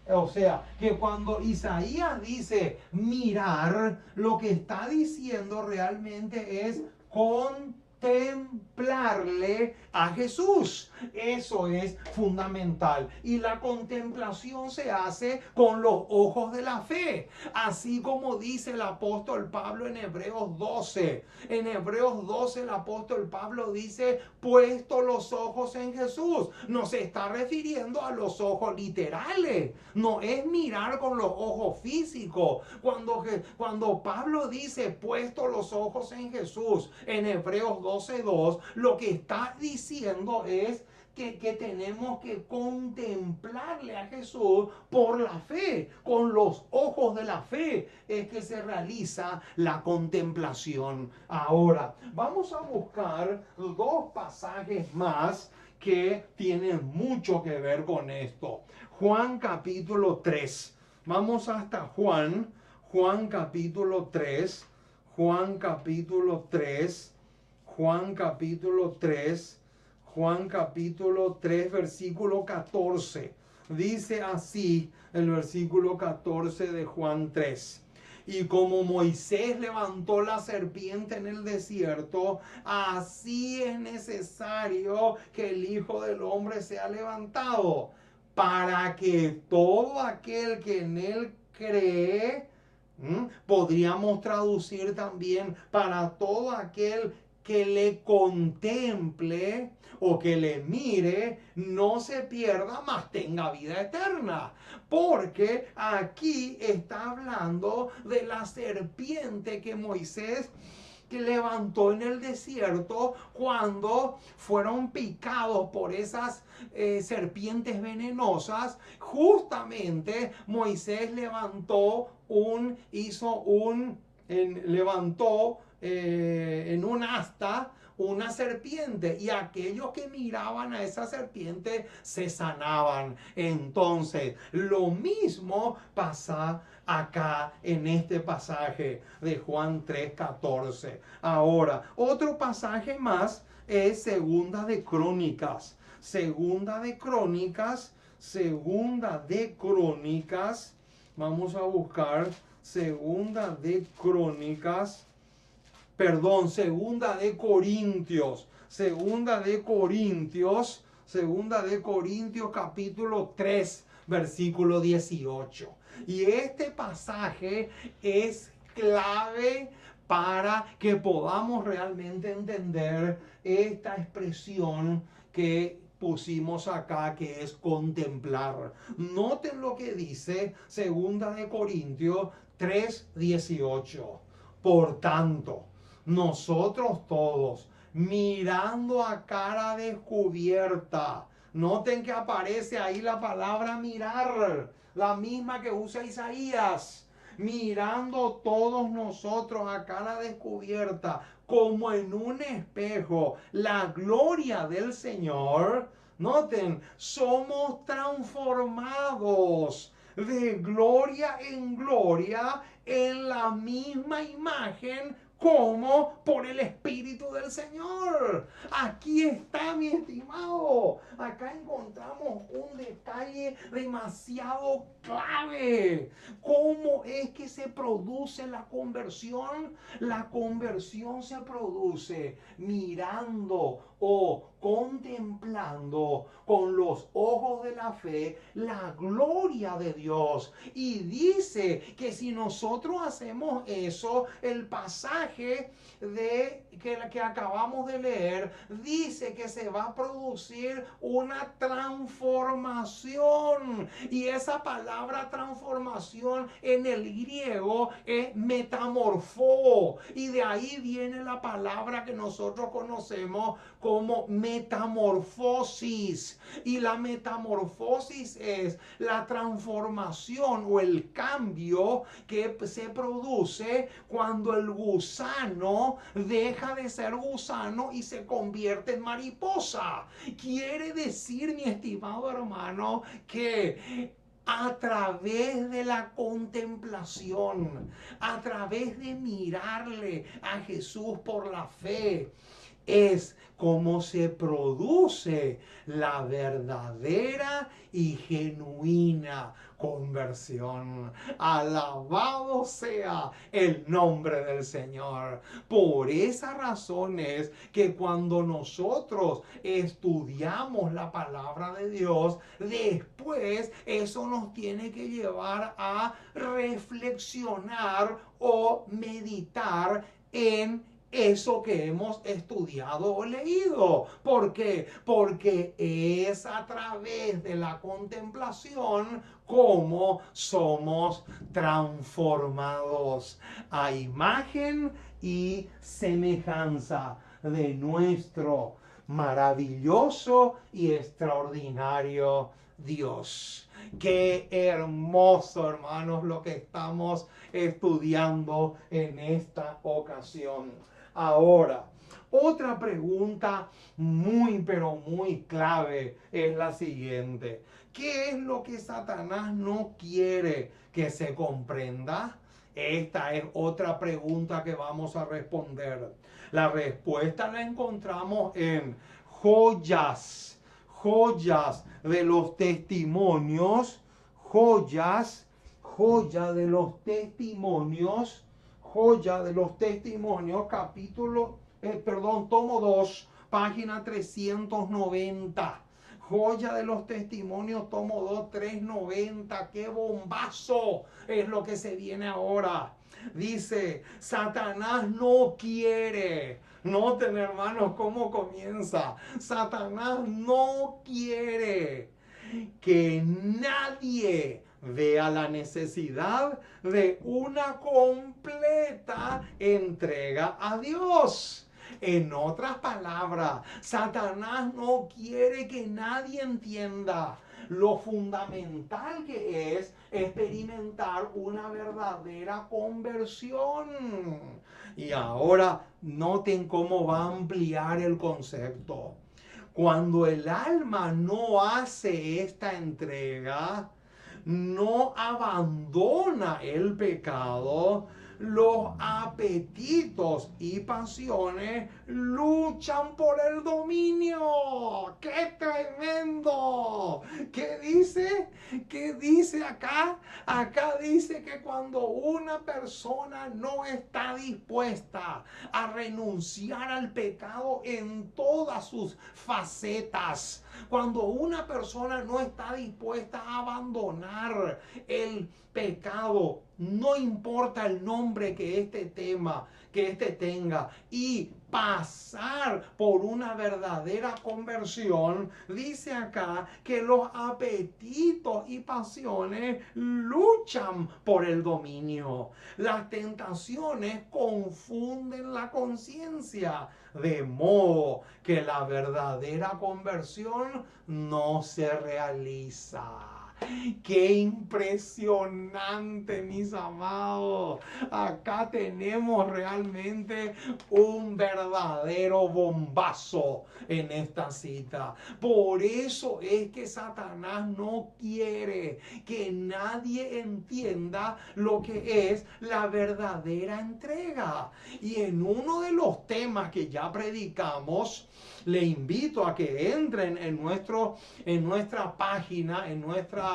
O sea, que cuando Isaías dice mirar, lo que está diciendo realmente es contemplarle a Jesús. Eso es fundamental. Y la contemplación se hace con los ojos de la fe. Así como dice el apóstol Pablo en Hebreos 12. En Hebreos 12 el apóstol Pablo dice, puesto los ojos en Jesús. No se está refiriendo a los ojos literales. No es mirar con los ojos físicos. Cuando Pablo dice, puesto los ojos en Jesús, en Hebreos 12:2, lo que está diciendo es que tenemos que contemplarle a Jesús por la fe. Con los ojos de la fe es que se realiza la contemplación. Ahora, vamos a buscar dos pasajes más que tienen mucho que ver con esto. Juan capítulo 3. Vamos hasta Juan capítulo 3. Juan capítulo 3. Juan capítulo 3. Juan capítulo 3, versículo 14. Dice así el versículo 14 de Juan 3. Y como Moisés levantó la serpiente en el desierto, así es necesario que el Hijo del Hombre sea levantado, para que todo aquel que en él cree, podríamos traducir también, para todo aquel que le contemple o que le mire, no se pierda, mas tenga vida eterna. Porque aquí está hablando de la serpiente que Moisés que levantó en el desierto cuando fueron picados por esas serpientes venenosas. Justamente Moisés levantó en un asta una serpiente, y aquellos que miraban a esa serpiente se sanaban. Entonces, lo mismo pasa acá en este pasaje de Juan 3:14. Ahora, otro pasaje más es Segunda de Crónicas. Segunda de Crónicas. Vamos a buscar Segunda de Crónicas. Perdón, Segunda de Corintios capítulo 3, versículo 18. Y este pasaje es clave para que podamos realmente entender esta expresión que pusimos acá, que es contemplar. Noten lo que dice Segunda de Corintios 3:18. Por tanto, nosotros todos, mirando a cara descubierta. Noten que aparece ahí la palabra mirar, la misma que usa Isaías. Mirando todos nosotros a cara descubierta, como en un espejo, la gloria del Señor. Noten, somos transformados de gloria en gloria en la misma imagen como por el Espíritu del Señor. Aquí está, mi estimado. Acá encontramos un detalle demasiado clave. ¿Cómo es que se produce la conversión? La conversión se produce mirando o contemplando con los ojos de la fe la gloria de Dios. Y dice que si nosotros hacemos eso, el pasaje que acabamos de leer dice que se va a producir una transformación. Y esa palabra transformación en el griego es metamorfó. Y de ahí viene la palabra que nosotros conocemos como metamorfosis. Y la metamorfosis es la transformación o el cambio que se produce cuando el gusano deja de ser gusano y se convierte en mariposa. Quiere decir, mi estimado hermano, que a través de la contemplación, a través de mirarle a Jesús por la fe, es como se produce la verdadera y genuina conversión. Alabado sea el nombre del Señor. Por esa razón es que cuando nosotros estudiamos la palabra de Dios, después eso nos tiene que llevar a reflexionar o meditar en eso que hemos estudiado o leído. ¿Por qué? Porque es a través de la contemplación como somos transformados a imagen y semejanza de nuestro maravilloso y extraordinario Dios. Qué hermoso, hermanos, lo que estamos estudiando en esta ocasión. Ahora, otra pregunta muy, pero muy clave es la siguiente. ¿Qué es lo que Satanás no quiere que se comprenda? Esta es otra pregunta que vamos a responder. La respuesta la encontramos en joyas de los testimonios, joyas Joya de los Testimonios, tomo 2, página 390. Joya de los Testimonios, tomo 2, 390. ¡Qué bombazo es lo que se viene ahora! Dice, Satanás no quiere. Noten, hermanos, cómo comienza. Satanás no quiere que nadie vea la necesidad de una completa entrega a Dios. En otras palabras, Satanás no quiere que nadie entienda lo fundamental que es experimentar una verdadera conversión. Y ahora noten cómo va a ampliar el concepto. Cuando el alma no hace esta entrega, no abandona el pecado, los apetitos y pasiones luchan por el dominio. ¡Qué tremendo! ¿Qué dice? ¿Qué dice acá? Acá dice que cuando una persona no está dispuesta a renunciar al pecado en todas sus facetas, cuando una persona no está dispuesta a abandonar el pecado, no importa el nombre que este tenga, y pasar por una verdadera conversión, dice acá que los apetitos y pasiones luchan por el dominio. Las tentaciones confunden la conciencia, de modo que la verdadera conversión no se realiza. ¡Qué impresionante, mis amados! Acá tenemos realmente un verdadero bombazo en esta cita. Por eso es que Satanás no quiere que nadie entienda lo que es la verdadera entrega. Y en uno de los temas que ya predicamos, le invito a que entren en nuestra página, en nuestro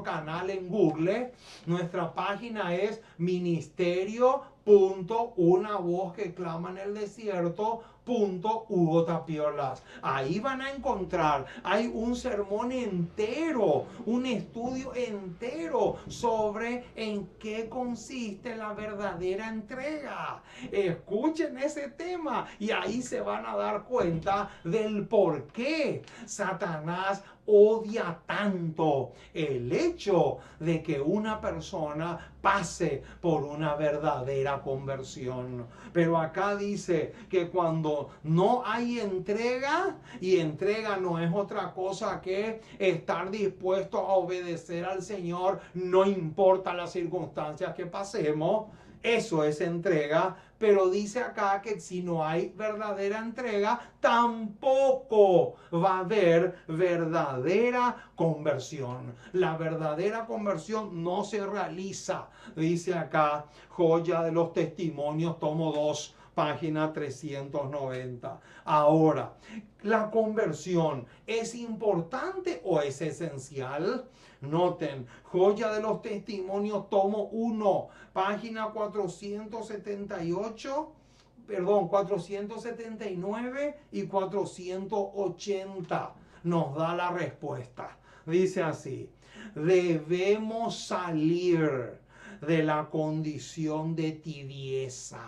canal en Google. Nuestra página es ministerio.unavozqueclama en el desierto.Hugo Tapiolas. Ahí van a encontrar, hay un sermón entero, un estudio entero sobre en qué consiste la verdadera entrega. Escuchen ese tema y ahí se van a dar cuenta del por qué Satanás odia tanto el hecho de que una persona pase por una verdadera conversión. Pero acá dice que cuando no hay entrega, y entrega no es otra cosa que estar dispuesto a obedecer al Señor, no importa las circunstancias que pasemos, eso es entrega. Pero dice acá que si no hay verdadera entrega, tampoco va a haber verdadera conversión. La verdadera conversión no se realiza. Dice acá, Joya de los Testimonios, tomo 2, página 390. Ahora, ¿la conversión es importante o es esencial? Noten, Joya de los Testimonios, tomo 1, página 479 y 480. Nos da la respuesta. Dice así: debemos salir de la condición de tibieza.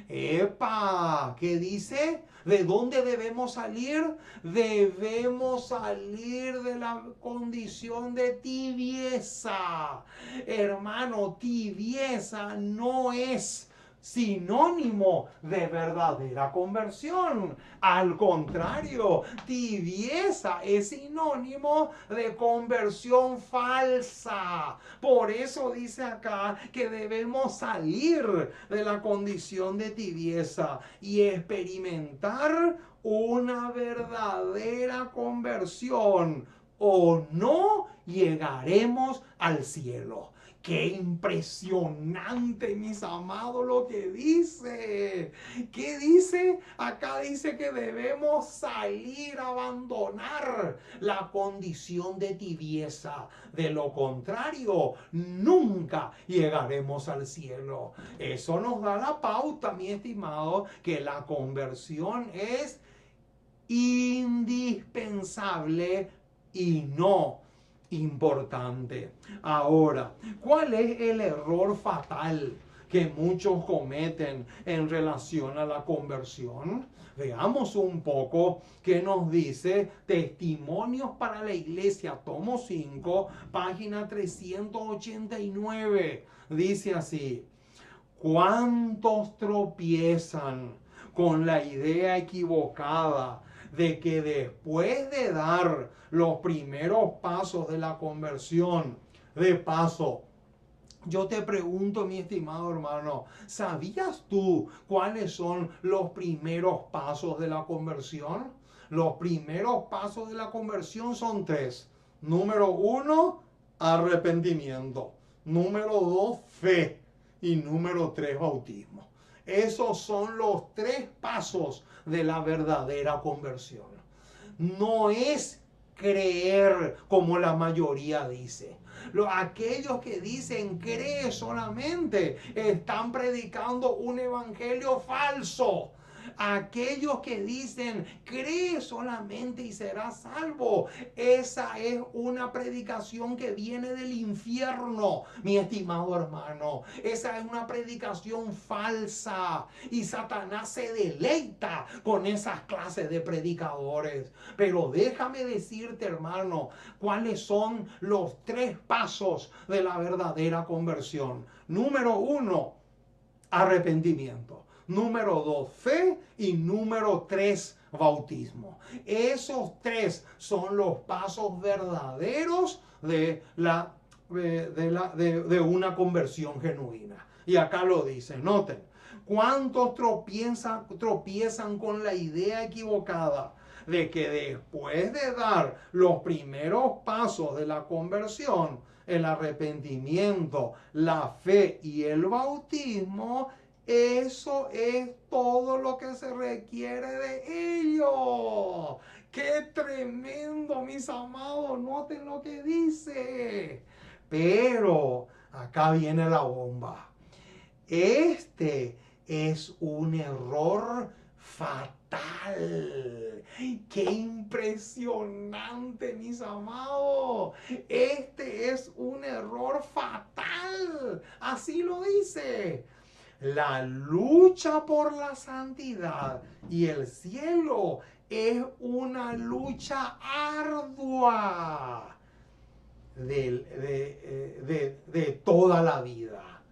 ¡Epa! ¿Qué dice? ¿De dónde debemos salir? Debemos salir de la condición de tibieza. Hermano, tibieza no es sinónimo de verdadera conversión. Al contrario, tibieza es sinónimo de conversión falsa. Por eso dice acá que debemos salir de la condición de tibieza y experimentar una verdadera conversión, o no llegaremos al cielo. Qué impresionante, mis amados, lo que dice. ¿Qué dice? Acá dice que debemos salir a abandonar la condición de tibieza. De lo contrario, nunca llegaremos al cielo. Eso nos da la pauta, mi estimado, que la conversión es indispensable y no importante. Ahora, ¿cuál es el error fatal que muchos cometen en relación a la conversión? Veamos un poco qué nos dice Testimonios para la Iglesia, tomo 5, página 389. Dice así: ¿cuántos tropiezan con la idea equivocada de que después de dar los primeros pasos de la conversión, de paso, yo te pregunto, mi estimado hermano, ¿sabías tú cuáles son los primeros pasos de la conversión? Los primeros pasos de la conversión son 3. Número 1, arrepentimiento. Número 2, fe. Y número 3, bautismo. Esos son los 3 pasos de la verdadera conversión. No es creer como la mayoría dice. Aquellos que dicen cree solamente están predicando un evangelio falso. Aquellos que dicen cree solamente y serás salvo, esa es una predicación que viene del infierno, mi estimado hermano. Esa es una predicación falsa y Satanás se deleita con esas clases de predicadores. Pero déjame decirte, hermano, cuáles son los 3 pasos de la verdadera conversión. Número 1, arrepentimiento. Número 2, fe. Y número 3, bautismo. Esos 3 son los pasos verdaderos de una conversión genuina. Y acá lo dice, noten. ¿Cuántos tropiezan con la idea equivocada de que después de dar los primeros pasos de la conversión, el arrepentimiento, la fe y el bautismo, eso es todo lo que se requiere de ellos? ¡Qué tremendo, mis amados! Noten lo que dice. Pero acá viene la bomba. Este es un error fatal. ¡Qué impresionante, mis amados! Este es un error fatal. Así lo dice. La lucha por la santidad y el cielo es una lucha ardua de toda la vida.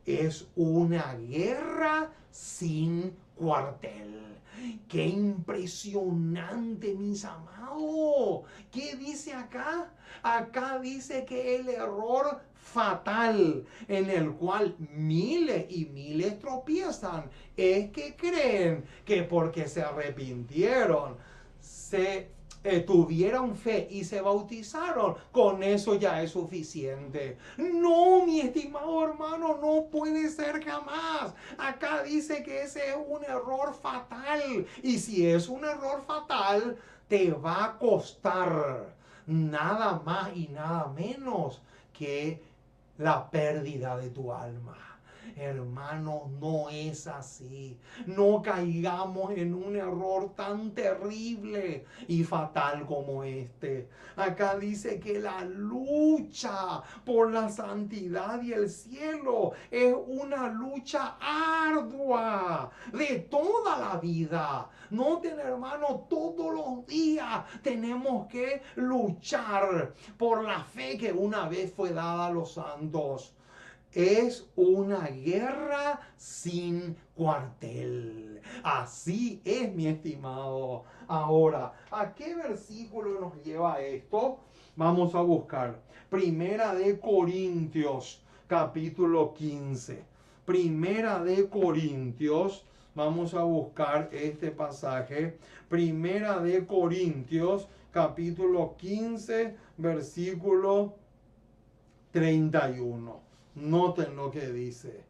Es una guerra sin cuartel. ¡Qué impresionante, mis amados! ¿Qué dice acá? Acá dice que el error fatal en el cual miles y miles tropiezan es que creen que porque se arrepintieron, tuvieron fe y se bautizaron, con eso ya es suficiente. No, mi estimado hermano, no puede ser jamás. Acá dice que ese es un error fatal. Y si es un error fatal, te va a costar nada más y nada menos que la pérdida de tu alma. Hermano, no es así. No caigamos en un error tan terrible y fatal como este. Acá dice que la lucha por la santidad y el cielo es una lucha ardua de toda la vida. Noten, hermano, todos los días tenemos que luchar por la fe que una vez fue dada a los santos. Es una guerra sin cuartel. Así es, mi estimado. Ahora, ¿a qué versículo nos lleva esto? Vamos a buscar. Primera de Corintios, capítulo 15. Primera de Corintios. Vamos a buscar este pasaje. Primera de Corintios, capítulo 15, versículo 31. Noten lo que dice.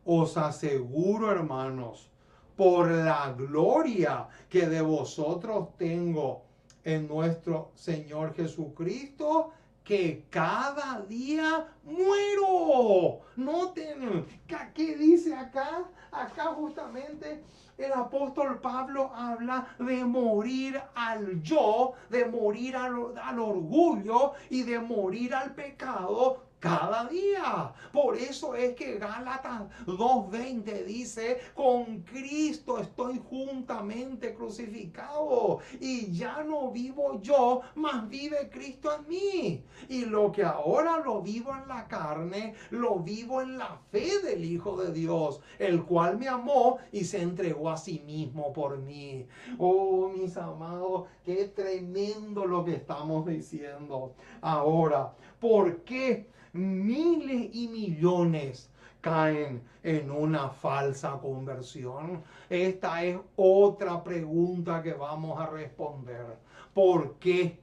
Os aseguro, hermanos, por la gloria que de vosotros tengo en nuestro Señor Jesucristo, que cada día muero. Noten, ¿qué dice acá? Acá justamente el apóstol Pablo habla de morir al yo, de morir al orgullo y de morir al pecado cada día. Por eso es que Gálatas 2:20 dice, con Cristo estoy juntamente crucificado y ya no vivo yo, mas vive Cristo en mí. Y lo que ahora lo vivo en la carne, lo vivo en la fe del Hijo de Dios, el cual me amó y se entregó a sí mismo por mí. Oh, mis amados, qué tremendo lo que estamos diciendo. Ahora, ¿por qué miles y millones caen en una falsa conversión? Esta es otra pregunta que vamos a responder. ¿Por qué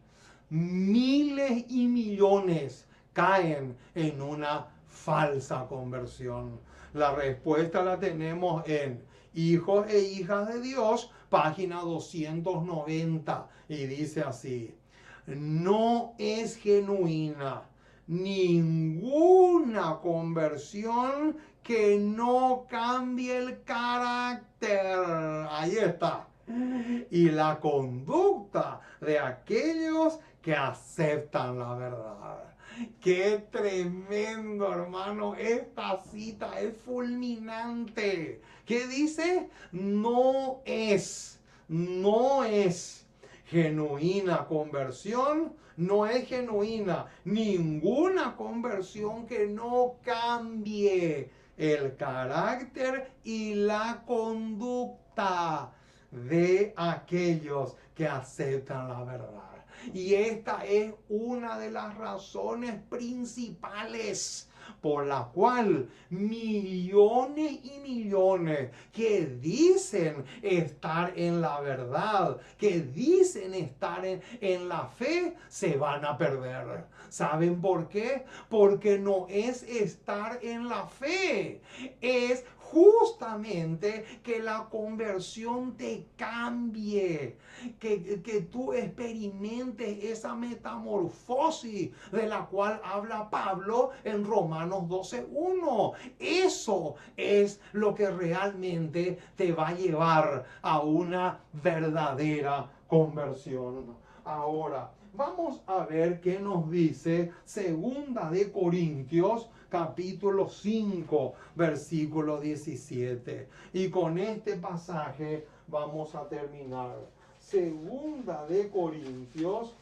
miles y millones caen en una falsa conversión? La respuesta la tenemos en Hijos e Hijas de Dios, página 290, y dice así: no es genuina ninguna conversión que no cambie el carácter. Ahí está. Y la conducta de aquellos que aceptan la verdad. Qué tremendo, hermano. Esta cita es fulminante. ¿Qué dice? No es genuina conversión, no es genuina ninguna conversión que no cambie el carácter y la conducta de aquellos que aceptan la verdad. Y esta es una de las razones principales por la cual millones y millones que dicen estar en la verdad, que dicen estar en la fe, se van a perder. ¿Saben por qué? Porque no es estar en la fe, es justamente que la conversión te cambie, que tú experimentes esa metamorfosis de la cual habla Pablo en Romanos 12:1. Eso es lo que realmente te va a llevar a una verdadera conversión. Ahora, vamos a ver qué nos dice Segunda de Corintios, capítulo 5, versículo 17. Y con este pasaje vamos a terminar. Segunda de Corintios,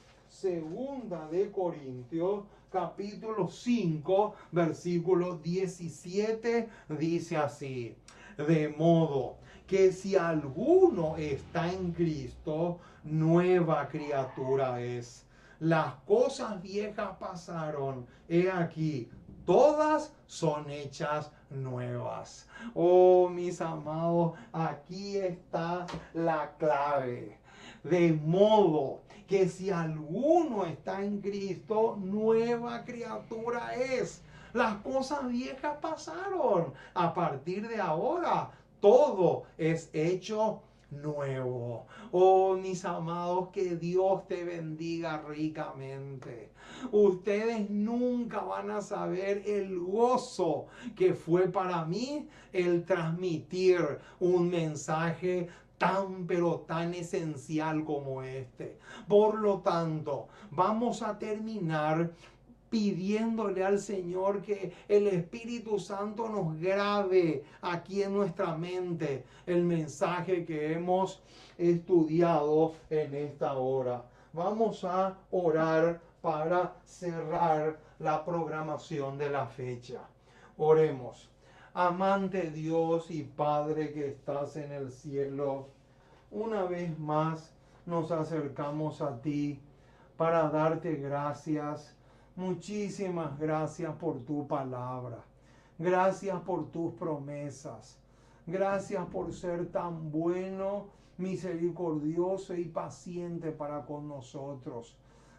capítulo 5, versículo 17, dice así: de modo que si alguno está en Cristo, nueva criatura es. Las cosas viejas pasaron, he aquí, todas son hechas nuevas. Oh, mis amados, aquí está la clave. De modo que si alguno está en Cristo, nueva criatura es. Las cosas viejas pasaron. A partir de ahora, todo es hecho nuevo. Oh, mis amados, que Dios te bendiga ricamente. Ustedes nunca van a saber el gozo que fue para mí el transmitir un mensaje tan pero tan esencial como este. Por lo tanto, vamos a terminar pidiéndole al Señor que el Espíritu Santo nos grabe aquí en nuestra mente el mensaje que hemos estudiado en esta hora. Vamos a orar para cerrar la programación de la fecha. Oremos. Amante Dios y Padre que estás en el cielo, una vez más nos acercamos a ti para darte gracias. Muchísimas gracias por tu palabra. Gracias por tus promesas. Gracias por ser tan bueno, misericordioso y paciente para con nosotros.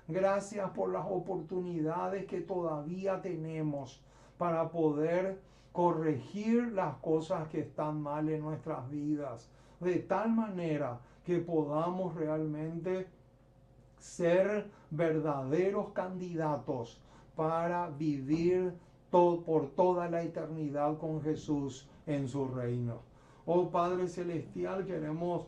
Gracias por las oportunidades que todavía tenemos para poder corregir las cosas que están mal en nuestras vidas, de tal manera que podamos realmente ser verdaderos candidatos para vivir por toda la eternidad con Jesús en su reino. Oh Padre Celestial, queremos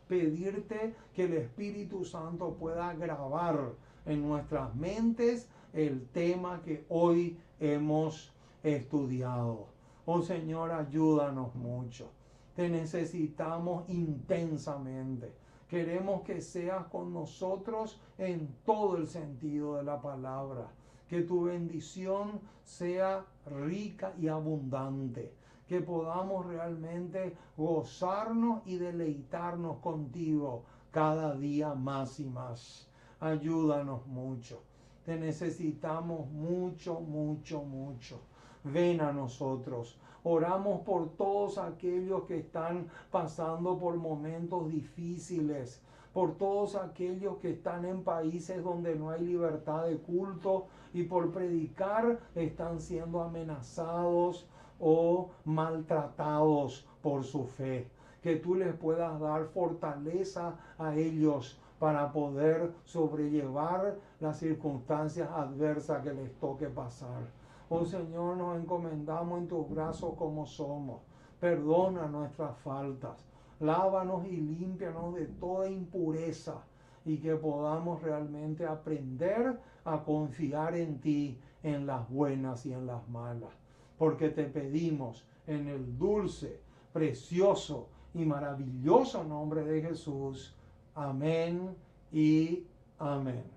pedirte que el Espíritu Santo pueda grabar en nuestras mentes el tema que hoy hemos estudiado. Oh Señor, ayúdanos mucho. Te necesitamos intensamente. Queremos que seas con nosotros en todo el sentido de la palabra. Que tu bendición sea rica y abundante. Que podamos realmente gozarnos y deleitarnos contigo cada día más y más. Ayúdanos mucho. Te necesitamos mucho, mucho, mucho. Ven a nosotros. Oramos por todos aquellos que están pasando por momentos difíciles, por todos aquellos que están en países donde no hay libertad de culto y por predicar están siendo amenazados o maltratados por su fe. Que tú les puedas dar fortaleza a ellos para poder sobrellevar las circunstancias adversas que les toque pasar. Oh Señor, nos encomendamos en tus brazos como somos. Perdona nuestras faltas. Lávanos y límpianos de toda impureza y que podamos realmente aprender a confiar en ti en las buenas y en las malas. Porque te pedimos en el dulce, precioso y maravilloso nombre de Jesús. Amén y amén.